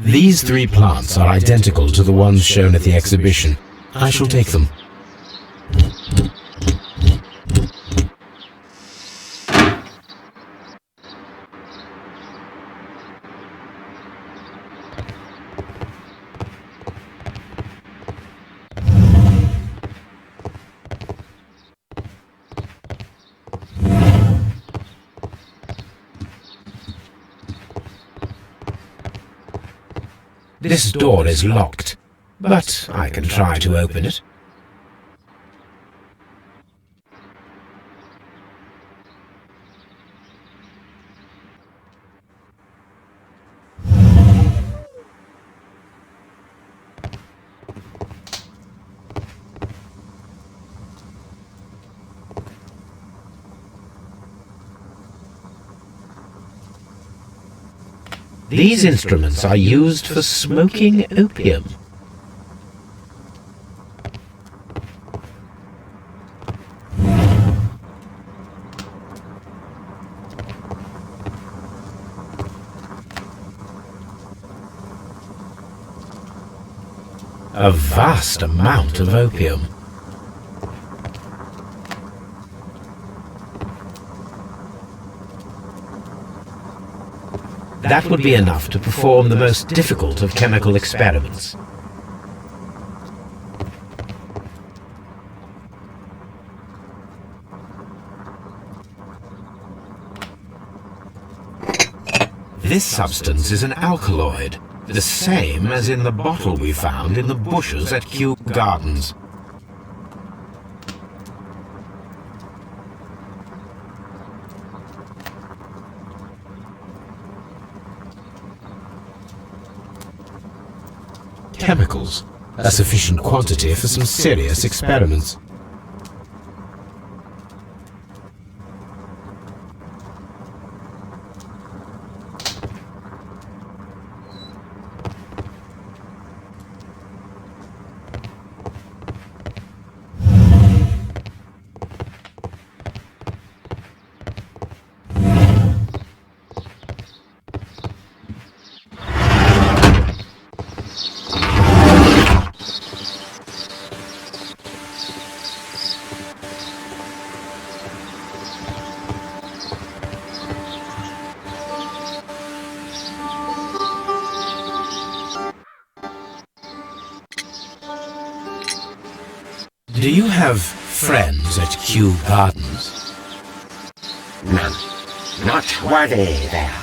S2: These three plants are identical to the ones shown at the exhibition. I shall take them. This door is locked, but I can try to open it. These instruments are used for smoking opium. A vast amount of opium. That would be enough to perform the most difficult of chemical experiments. This substance is an alkaloid, the same as in the bottle we found in the bushes at Kью-Гарденс. Chemicals, a sufficient quantity for some serious experiments. Do you have friends at Kью-Гарденс?
S6: None. Not worthy there.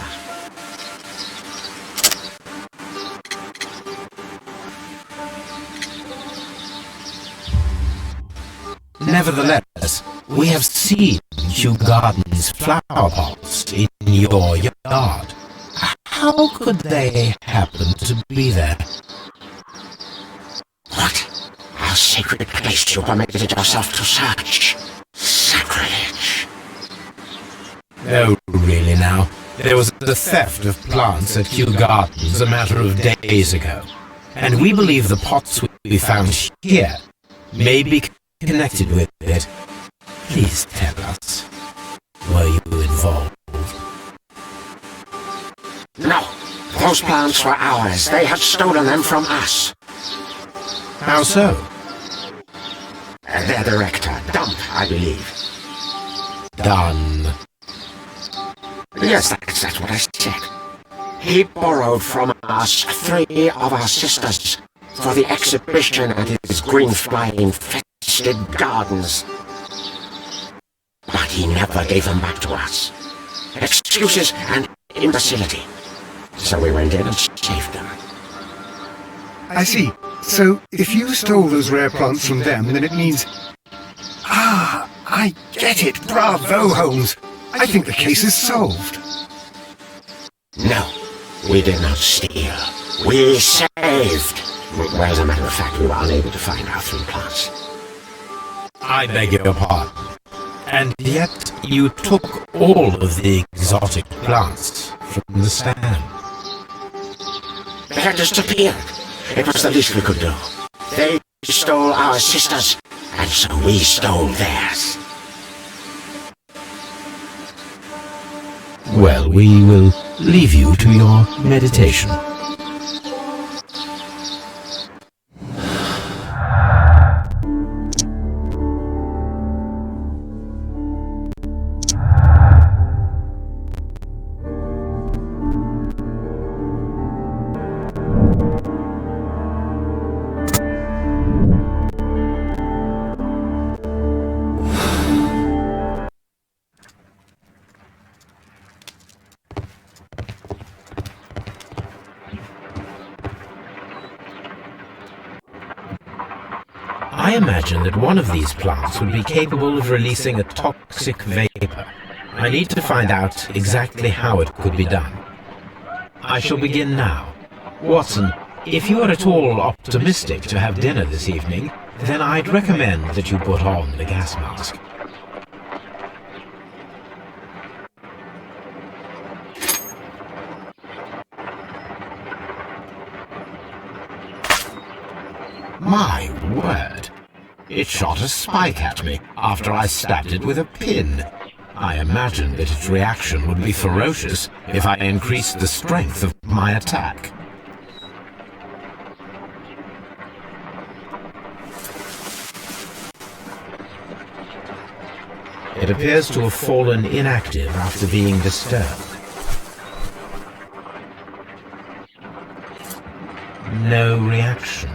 S2: Nevertheless, we have seen Kью-Гарденс flower pots in your yard. How could they happen to be there?
S6: What? Our sacred place you permitted yourself to search. Sacrilege.
S2: Oh, really now? There was the theft of plants at Kью-Гарденс a matter of days ago, and we believe the pots we found here may be connected with it. Please tell us, were you involved?
S6: No. Those plants were ours. They had stolen them from us.
S2: How so?
S6: Their director, Dump, I believe.
S2: Done.
S6: Yes, that's what I said. He borrowed from us 3 of our sisters for the exhibition at his green-flying-infested gardens. But he never gave them back to us. Excuses and imbecility. So we went in and saved them.
S1: I see. So, if you stole those rare plants from them, then it means... Ah, I get it. Bravo, Holmes. I think the case is solved.
S6: No, we did not steal. We saved. Well, as a matter of fact, we were unable to find our 3 plants.
S2: I beg your pardon. And yet you took all of the exotic plants from the stand.
S6: They had disappeared. It was the least we could do. They stole our sisters, and so we stole theirs.
S2: Well, we will leave you to your meditation. I imagine that one of these plants would be capable of releasing a toxic vapor. I need to find out exactly how it could be done. I shall begin now. Watson, if you are at all optimistic to have dinner this evening, then I'd recommend that you put on the gas mask. My word! It shot a spike at me after I stabbed it with a pin. I imagined that its reaction would be ferocious if I increased the strength of my attack. It appears to have fallen inactive after being disturbed. No reaction.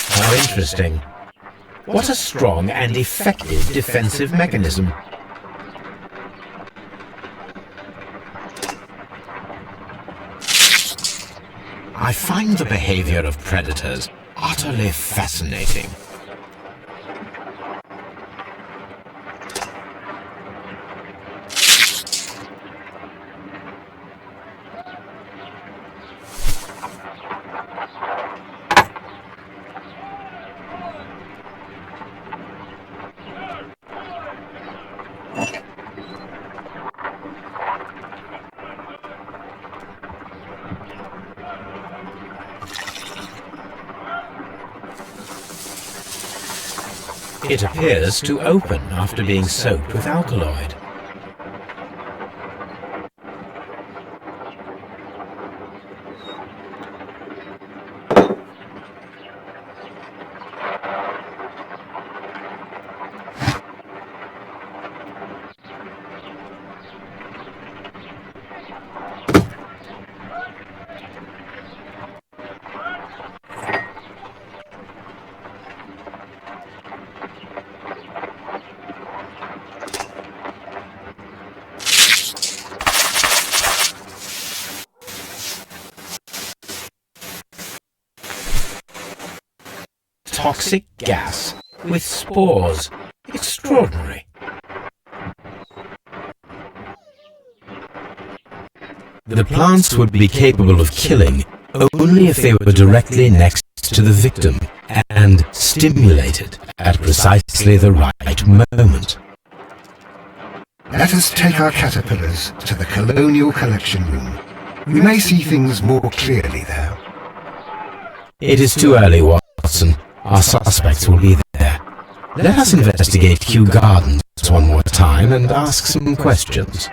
S2: How interesting. What a strong and effective defensive mechanism. I find the behavior of predators utterly fascinating. It appears to open after being soaked with alkaloid. Toxic gas with spores. Extraordinary. The plants would be capable of killing only if they were directly next to the victim and stimulated at precisely the right moment.
S1: Let us take our caterpillars to the Colonial Collection Room. We may see things more clearly there.
S2: It is too early, Watson. Our suspects will be there. Let us investigate Kью-Гарденс one more time and ask some questions.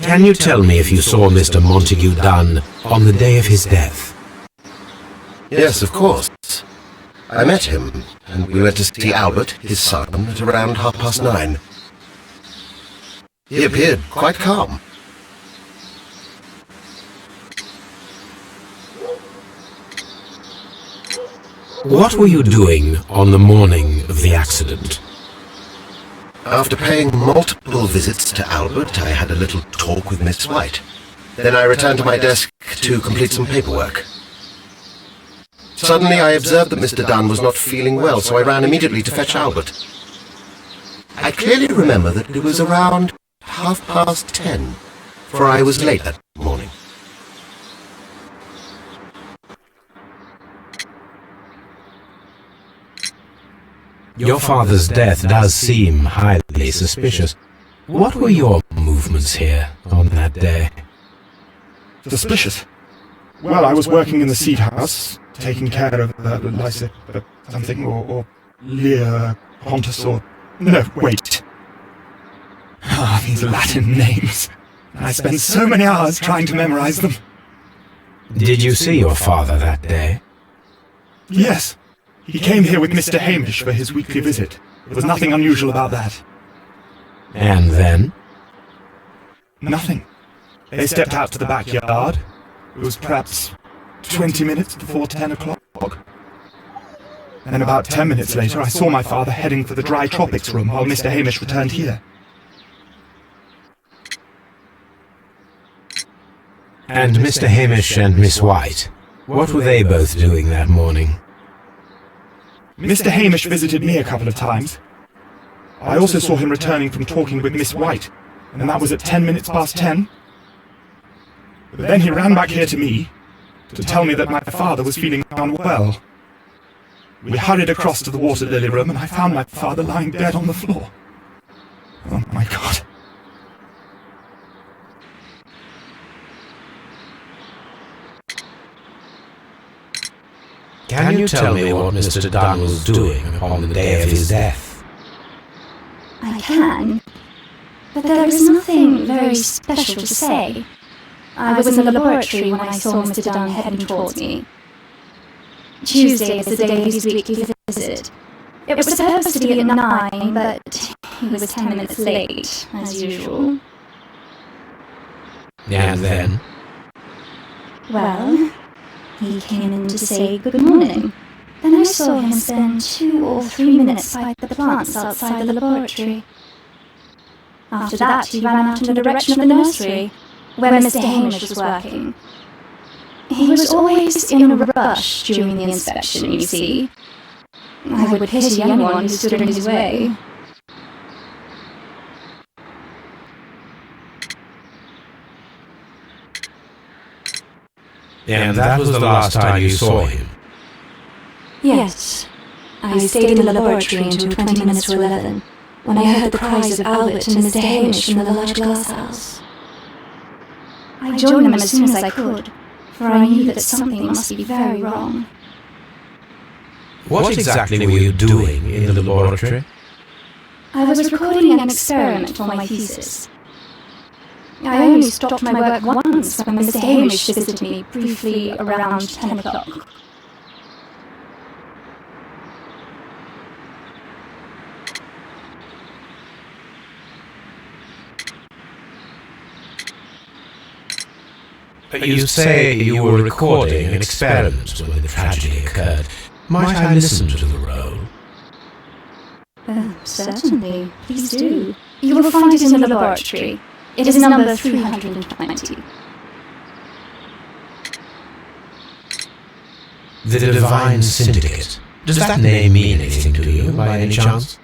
S2: Can you tell me if you saw Mr. Montague Dunn on the day of his death?
S3: Yes, of course. I met him, and we went to see Albert, his son, at around 9:30. He appeared quite calm.
S2: What were you doing on the morning of the accident?
S3: After paying multiple visits to Albert, I had a little talk with Miss White. Then I returned to my desk to complete some paperwork. Suddenly I observed that Mr. Dunn was not feeling well, so I ran immediately to fetch Albert. I clearly remember that it was around 10:30, for I was late that morning.
S2: Your father's death does seem highly suspicious. What were your movements here on that day?
S4: Suspicious? Well, I was working in the seed house, taking care of Lysa, something, or Leah, Pontus or... No, wait. Ah, these Latin names. I spent so many hours trying to memorize them.
S2: Did you see your father that day?
S4: Yes. He came here with Mr. Hamish for his weekly visit. There was nothing unusual about that.
S2: And then?
S4: Nothing. They stepped out to the backyard. It was perhaps 20 minutes before 10 o'clock. And about 10 minutes later, I saw my father heading for the dry tropics room while Mr. Hamish returned here.
S2: And Mr. Hamish and Miss White, what were they both doing that morning?
S4: Mr. Hamish visited me a couple of times. I also saw him returning from talking with Miss White, and that was at 10 minutes past 10. But then he ran back here to me to tell me that my father was feeling unwell. We hurried across to the water lily room, and I found my father lying dead on the floor. Oh my God.
S2: Can you tell me what Mr. Dunn was doing upon the day of his death?
S5: I can, but there is nothing very special to say. I was in the laboratory when I saw Mr. Dunn heading towards me. Tuesday is the day of his weekly visit. It was supposed to be at 9, but he was 10 minutes late, as usual.
S2: And then?
S5: Well, he came in to say good morning. Then I saw him spend 2 or 3 minutes by the plants outside the laboratory. After that, he ran out in the direction of the nursery, where Mr. Hamish was working. He was always in a rush during the inspection, you see. I would pity anyone who stood in his way.
S2: And that was the last time you saw him?
S5: Yes. I stayed in the laboratory until 20 minutes to 11, when I heard the cries of Albert and Mr. Hamish from the large glass house. I joined them as soon as I could, for I knew that something must be very wrong.
S2: What exactly were you doing in the laboratory?
S5: I was recording an experiment for my thesis. I only stopped my work once when Mr. Hamish visited me briefly around 10 o'clock.
S2: You say you were recording an experiment when the tragedy occurred. Might I listen to the roll?
S5: Certainly. Please do. You will find it in the laboratory. It is number 320.
S2: The Divine Syndicate. Does that name mean anything to you, by any chance?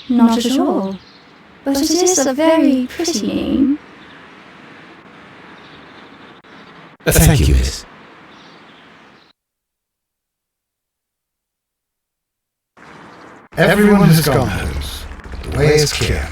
S5: Not at all. But it is a very pretty name.
S2: Thank you, miss.
S1: Everyone has gone, Holmes. The way is clear.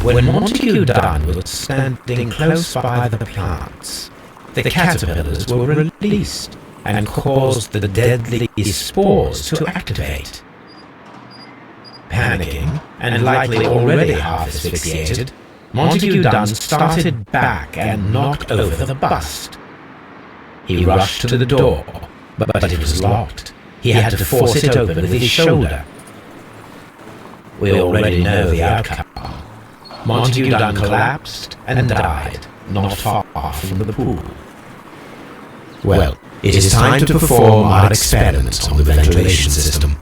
S2: When Montague Dunn was standing close by the plants, the caterpillars were released. and caused the deadly spores to activate. Panicking, and likely already half asphyxiated, Montague Dunn started back and knocked over the bust. He rushed to the door, but it was locked. He had to force it open with his shoulder. We already know the outcome. Montague Dunn collapsed and died, not far from the pool. Well, it is time to perform our experiment on the ventilation system.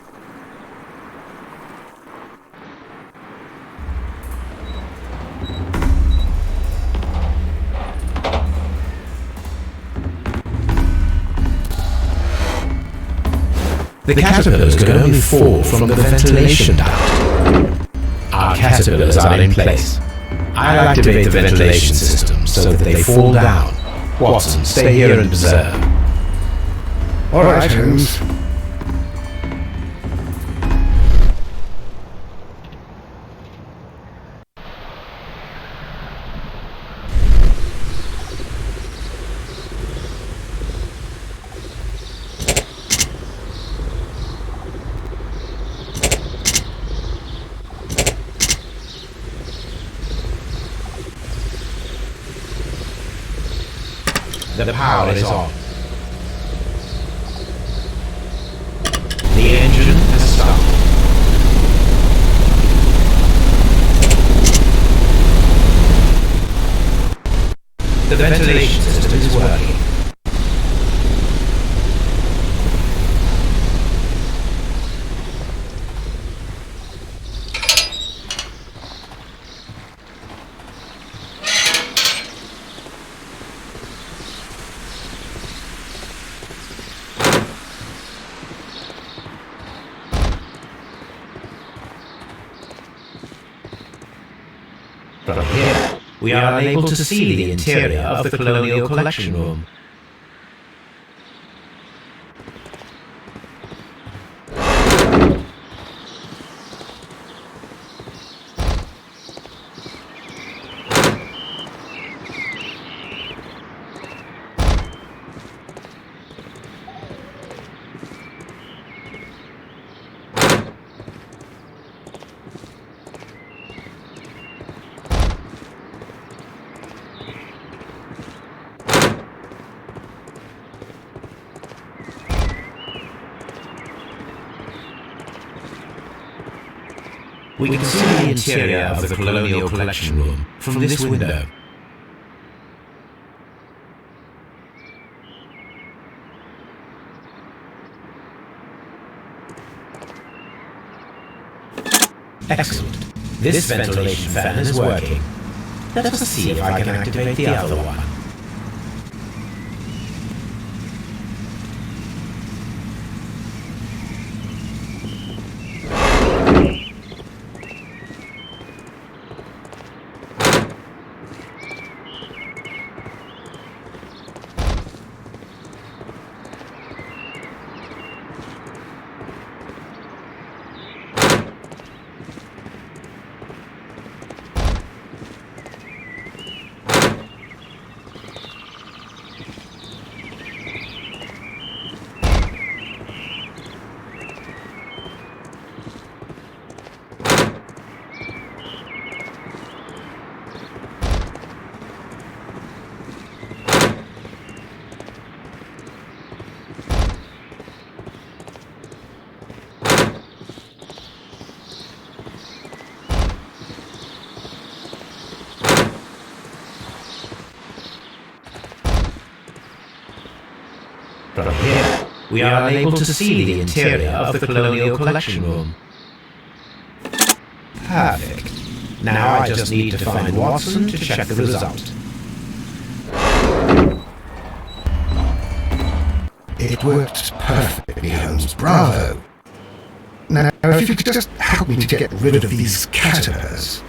S2: The caterpillars could only fall from the ventilation duct. Our caterpillars are in place. I'll activate the ventilation system so that they fall down. Watson, stay here and observe.
S1: All right, Holmes.
S2: The power is on. The engine has stopped. The ventilation system is working. From here, we are unable to see the interior of the Colonial Collection Room. We can see the interior of the Colonial Collection Room from this window. Excellent. This ventilation fan is working. Let us see if I can activate the other one. From here, we are unable to see the interior of the Colonial Collection Room. Perfect. Now I just need to find Watson to check the result.
S1: It worked perfectly, Holmes. Bravo. Now, if you could just help me to get rid of these caterpillars.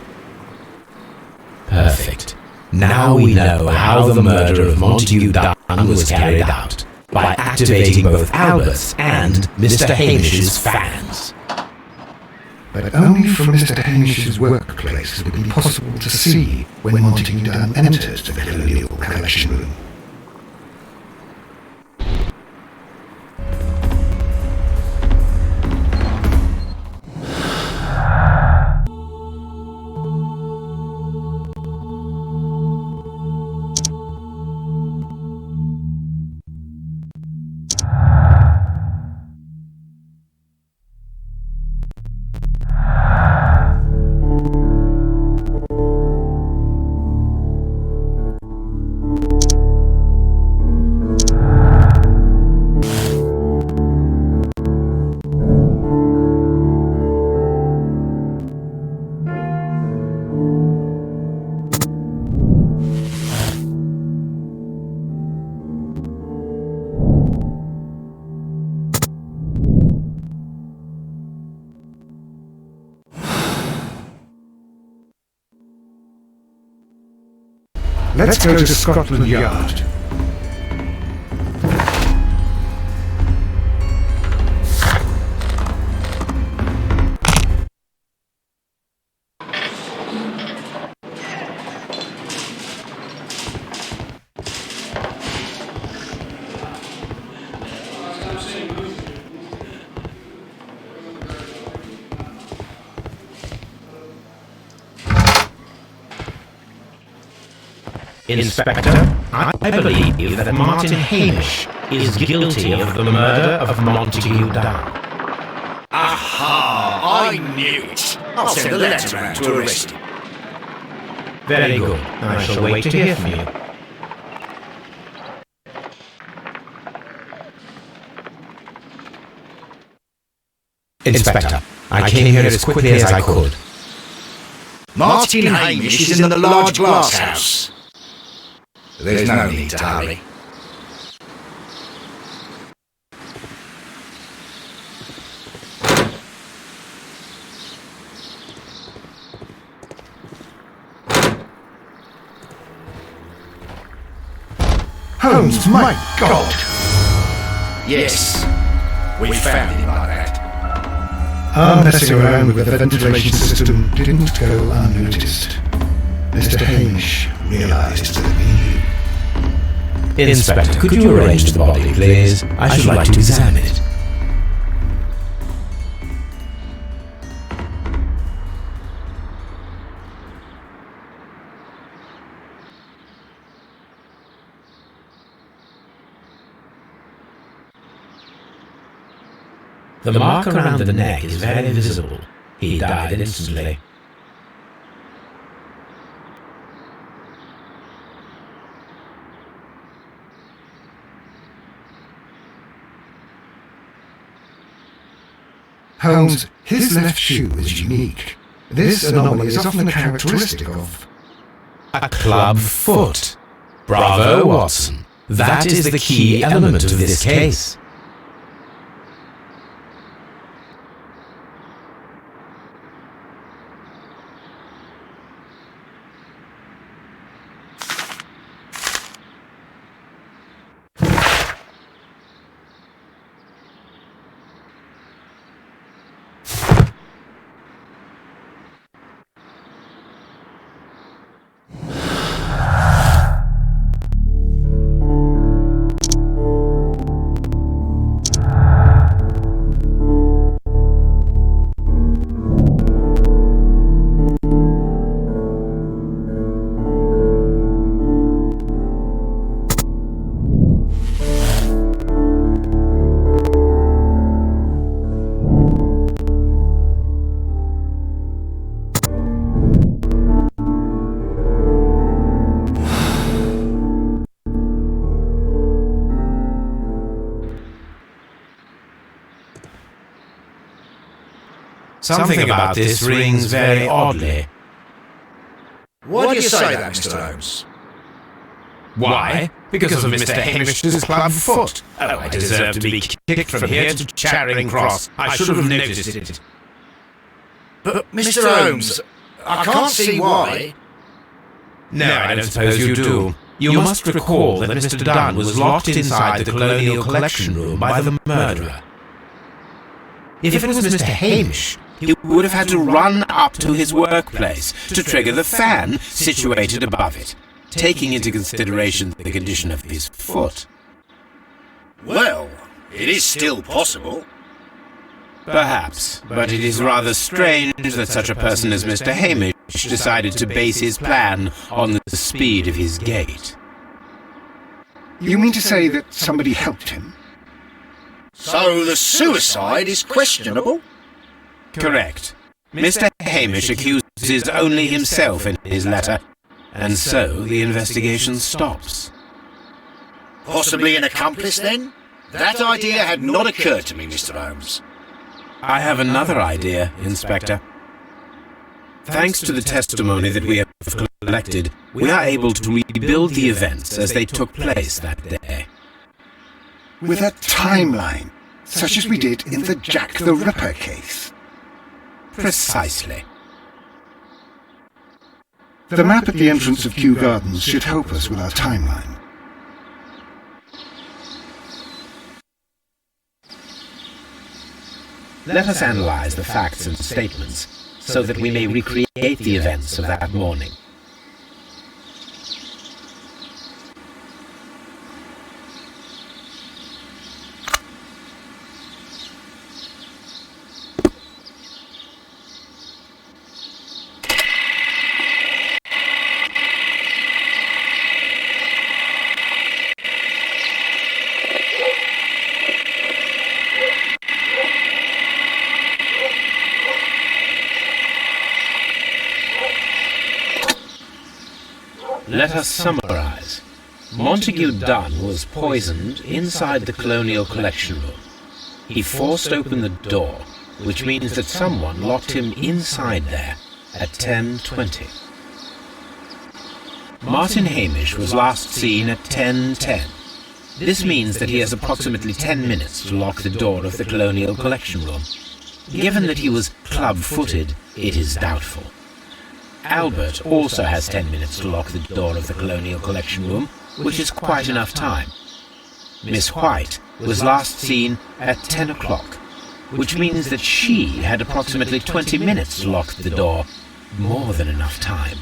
S2: Perfect. Now we know how the murder of Montague Dunn was carried out, by activating both Albert's and Mr. Hamish's fans.
S1: But only from Mr. Hamish's workplace would it be possible to see when Montague Dunn entered the Colonial Collection Room. Let's go to Scotland Yard.
S2: Inspector, I believe that Martin Hamish is guilty of the murder of Montague Dunn.
S6: Aha! I knew it! I'll send a letter round to arrest him.
S2: Very good. I shall wait to hear from you. Inspector, I came here as quickly as I could.
S6: Martin Hamish is in the large glass house. There's no need to hurry.
S1: Holmes, my God!
S6: Yes, we found him like that.
S1: Our messing around with the ventilation system didn't go unnoticed. Mr. Hamish realised that we knew.
S2: Inspector, could you arrange the body, please? I should like to examine it. The mark around the neck is very visible. He died instantly.
S1: Holmes, his left shoe is unique. This anomaly is often characteristic of
S2: A club foot. Bravo, Watson. That is the key element of this case. Something about this rings very oddly.
S6: Why do you say that, Mr. Holmes?
S2: Why? Because of Mr. Hamish's club foot. Oh, I deserve to be kicked from here to Charing Cross. I should have noticed it.
S6: But, Mr. Holmes, I can't see why.
S2: No, I don't suppose you do. You must recall that Mr. Dunn was locked inside the Colonial Collection Room by the murderer. If it was Mr. Hamish, he would have had to run up to his workplace to trigger the fan situated above it, taking into consideration the condition of his foot.
S6: Well, it is still possible.
S2: Perhaps, but it is rather strange that such a person as Mr. Hamish decided to base his plan on the speed of his gait.
S1: You mean to say that somebody helped him?
S6: So the suicide is questionable?
S2: Correct. Mr. Hamish accuses only himself in his letter, and so the investigation stops.
S6: Possibly an accomplice, then? That idea had not occurred to me, Mr. Holmes.
S2: I have another idea, Inspector. Thanks to the testimony that we have collected, we are able to rebuild the events as they took place that day.
S1: With a timeline, such as we did in the Jack the Ripper case.
S2: Precisely.
S1: The map at the entrance of Kью-Гарденс should help us with our timeline.
S2: Let us analyze the facts and statements so that we may recreate the events of that morning. Let us summarize. Montague Dunn was poisoned inside the Colonial Collection Room. He forced open the door, which means that someone locked him inside there at 10:20. Martin Hamish was last seen at 10:10. This means that he has approximately 10 minutes to lock the door of the Colonial Collection Room. Given that he was club-footed, it is doubtful. Albert also has 10 minutes to lock the door of the Colonial Collection Room, which is quite enough time. Miss White was last seen at 10 o'clock, which means that she had approximately 20 minutes to lock the door, more than enough time.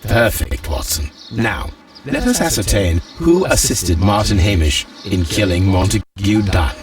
S2: Perfect, Watson. Now, let us ascertain who assisted Martin Hamish in killing Montague Dunn.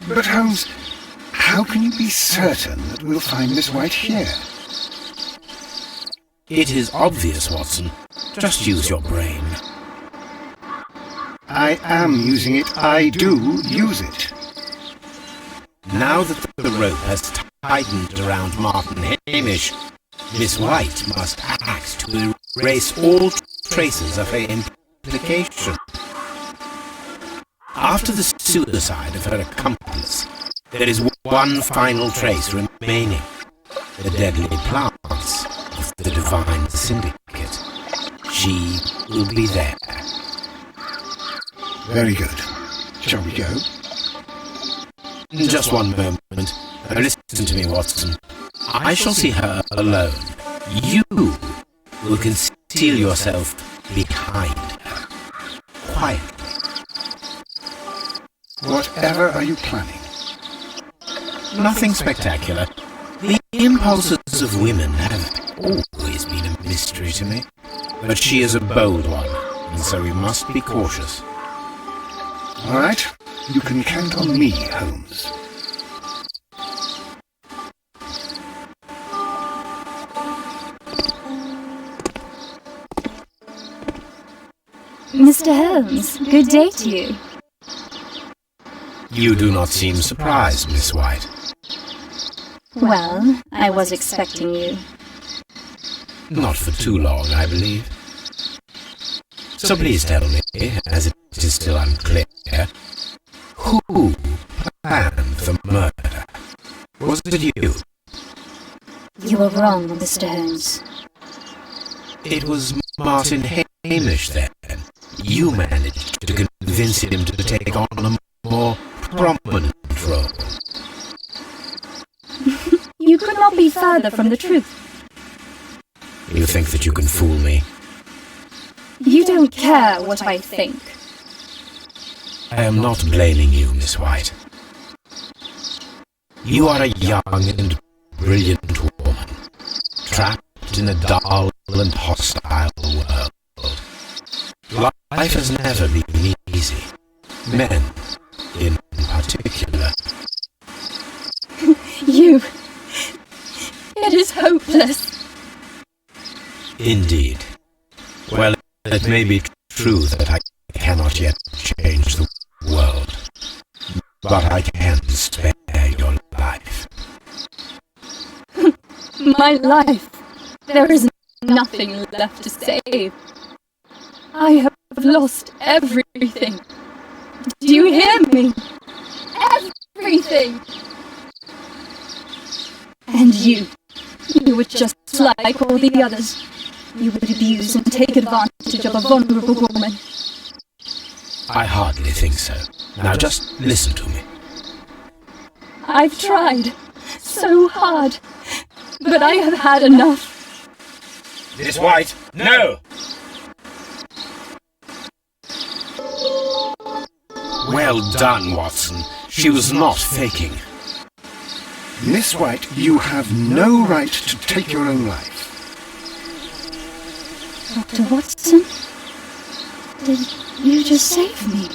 S1: But Holmes, how can you be certain that we'll find Miss White here?
S2: It is obvious, Watson. Just use your brain.
S1: I am using it. I do use it.
S2: Now that the rope has tightened around Martin Hamish, Miss White must act to erase all traces of her implication. After the suicide of her accomplice, there is one final trace remaining: the deadly plants of the Divine Syndicate. She will be there.
S1: Very good. Shall we go?
S2: Just one moment. Listen to me, Watson. I shall see her alone. You will conceal yourself behind her, quietly.
S1: Whatever are you planning?
S2: Nothing spectacular. The impulses of women have always been a mystery to me. But she is a bold one, and so we must be cautious.
S1: All right. You can count on me, Holmes.
S5: Mr. Holmes, good day to you.
S2: You do not seem surprised, Miss White.
S5: Well, I was expecting you.
S2: Not for too long, I believe. So please tell me, as it is still unclear, who planned the murder? Was it you?
S5: You were wrong, Mr. Holmes.
S2: It was Martin Hamish, then. You managed to convince convince him to take on a more prominent role.
S5: You could not be further from the truth.
S2: You think that you can fool me?
S5: You don't care what I think.
S2: I am not blaming you, Miss White. You are a young and brilliant woman, trapped in a dull and hostile world. Life has never been easy. Men, in particular.
S5: You... It is hopeless.
S2: Indeed. Well, it may be true that I cannot yet change the world, but I can spare your life.
S5: My life. There is nothing left to save. I have lost everything. Do you hear me? Everything! And you were just like all the others. You would abuse and take advantage of a vulnerable woman.
S2: I hardly think so. Now just listen to me.
S5: I've tried so hard, but I have had enough.
S2: Miss White, no! Well done, Watson. She was not faking.
S1: Miss White, you have no right to take your own life.
S5: Dr. Watson? Did you just save me?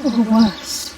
S5: Or worse?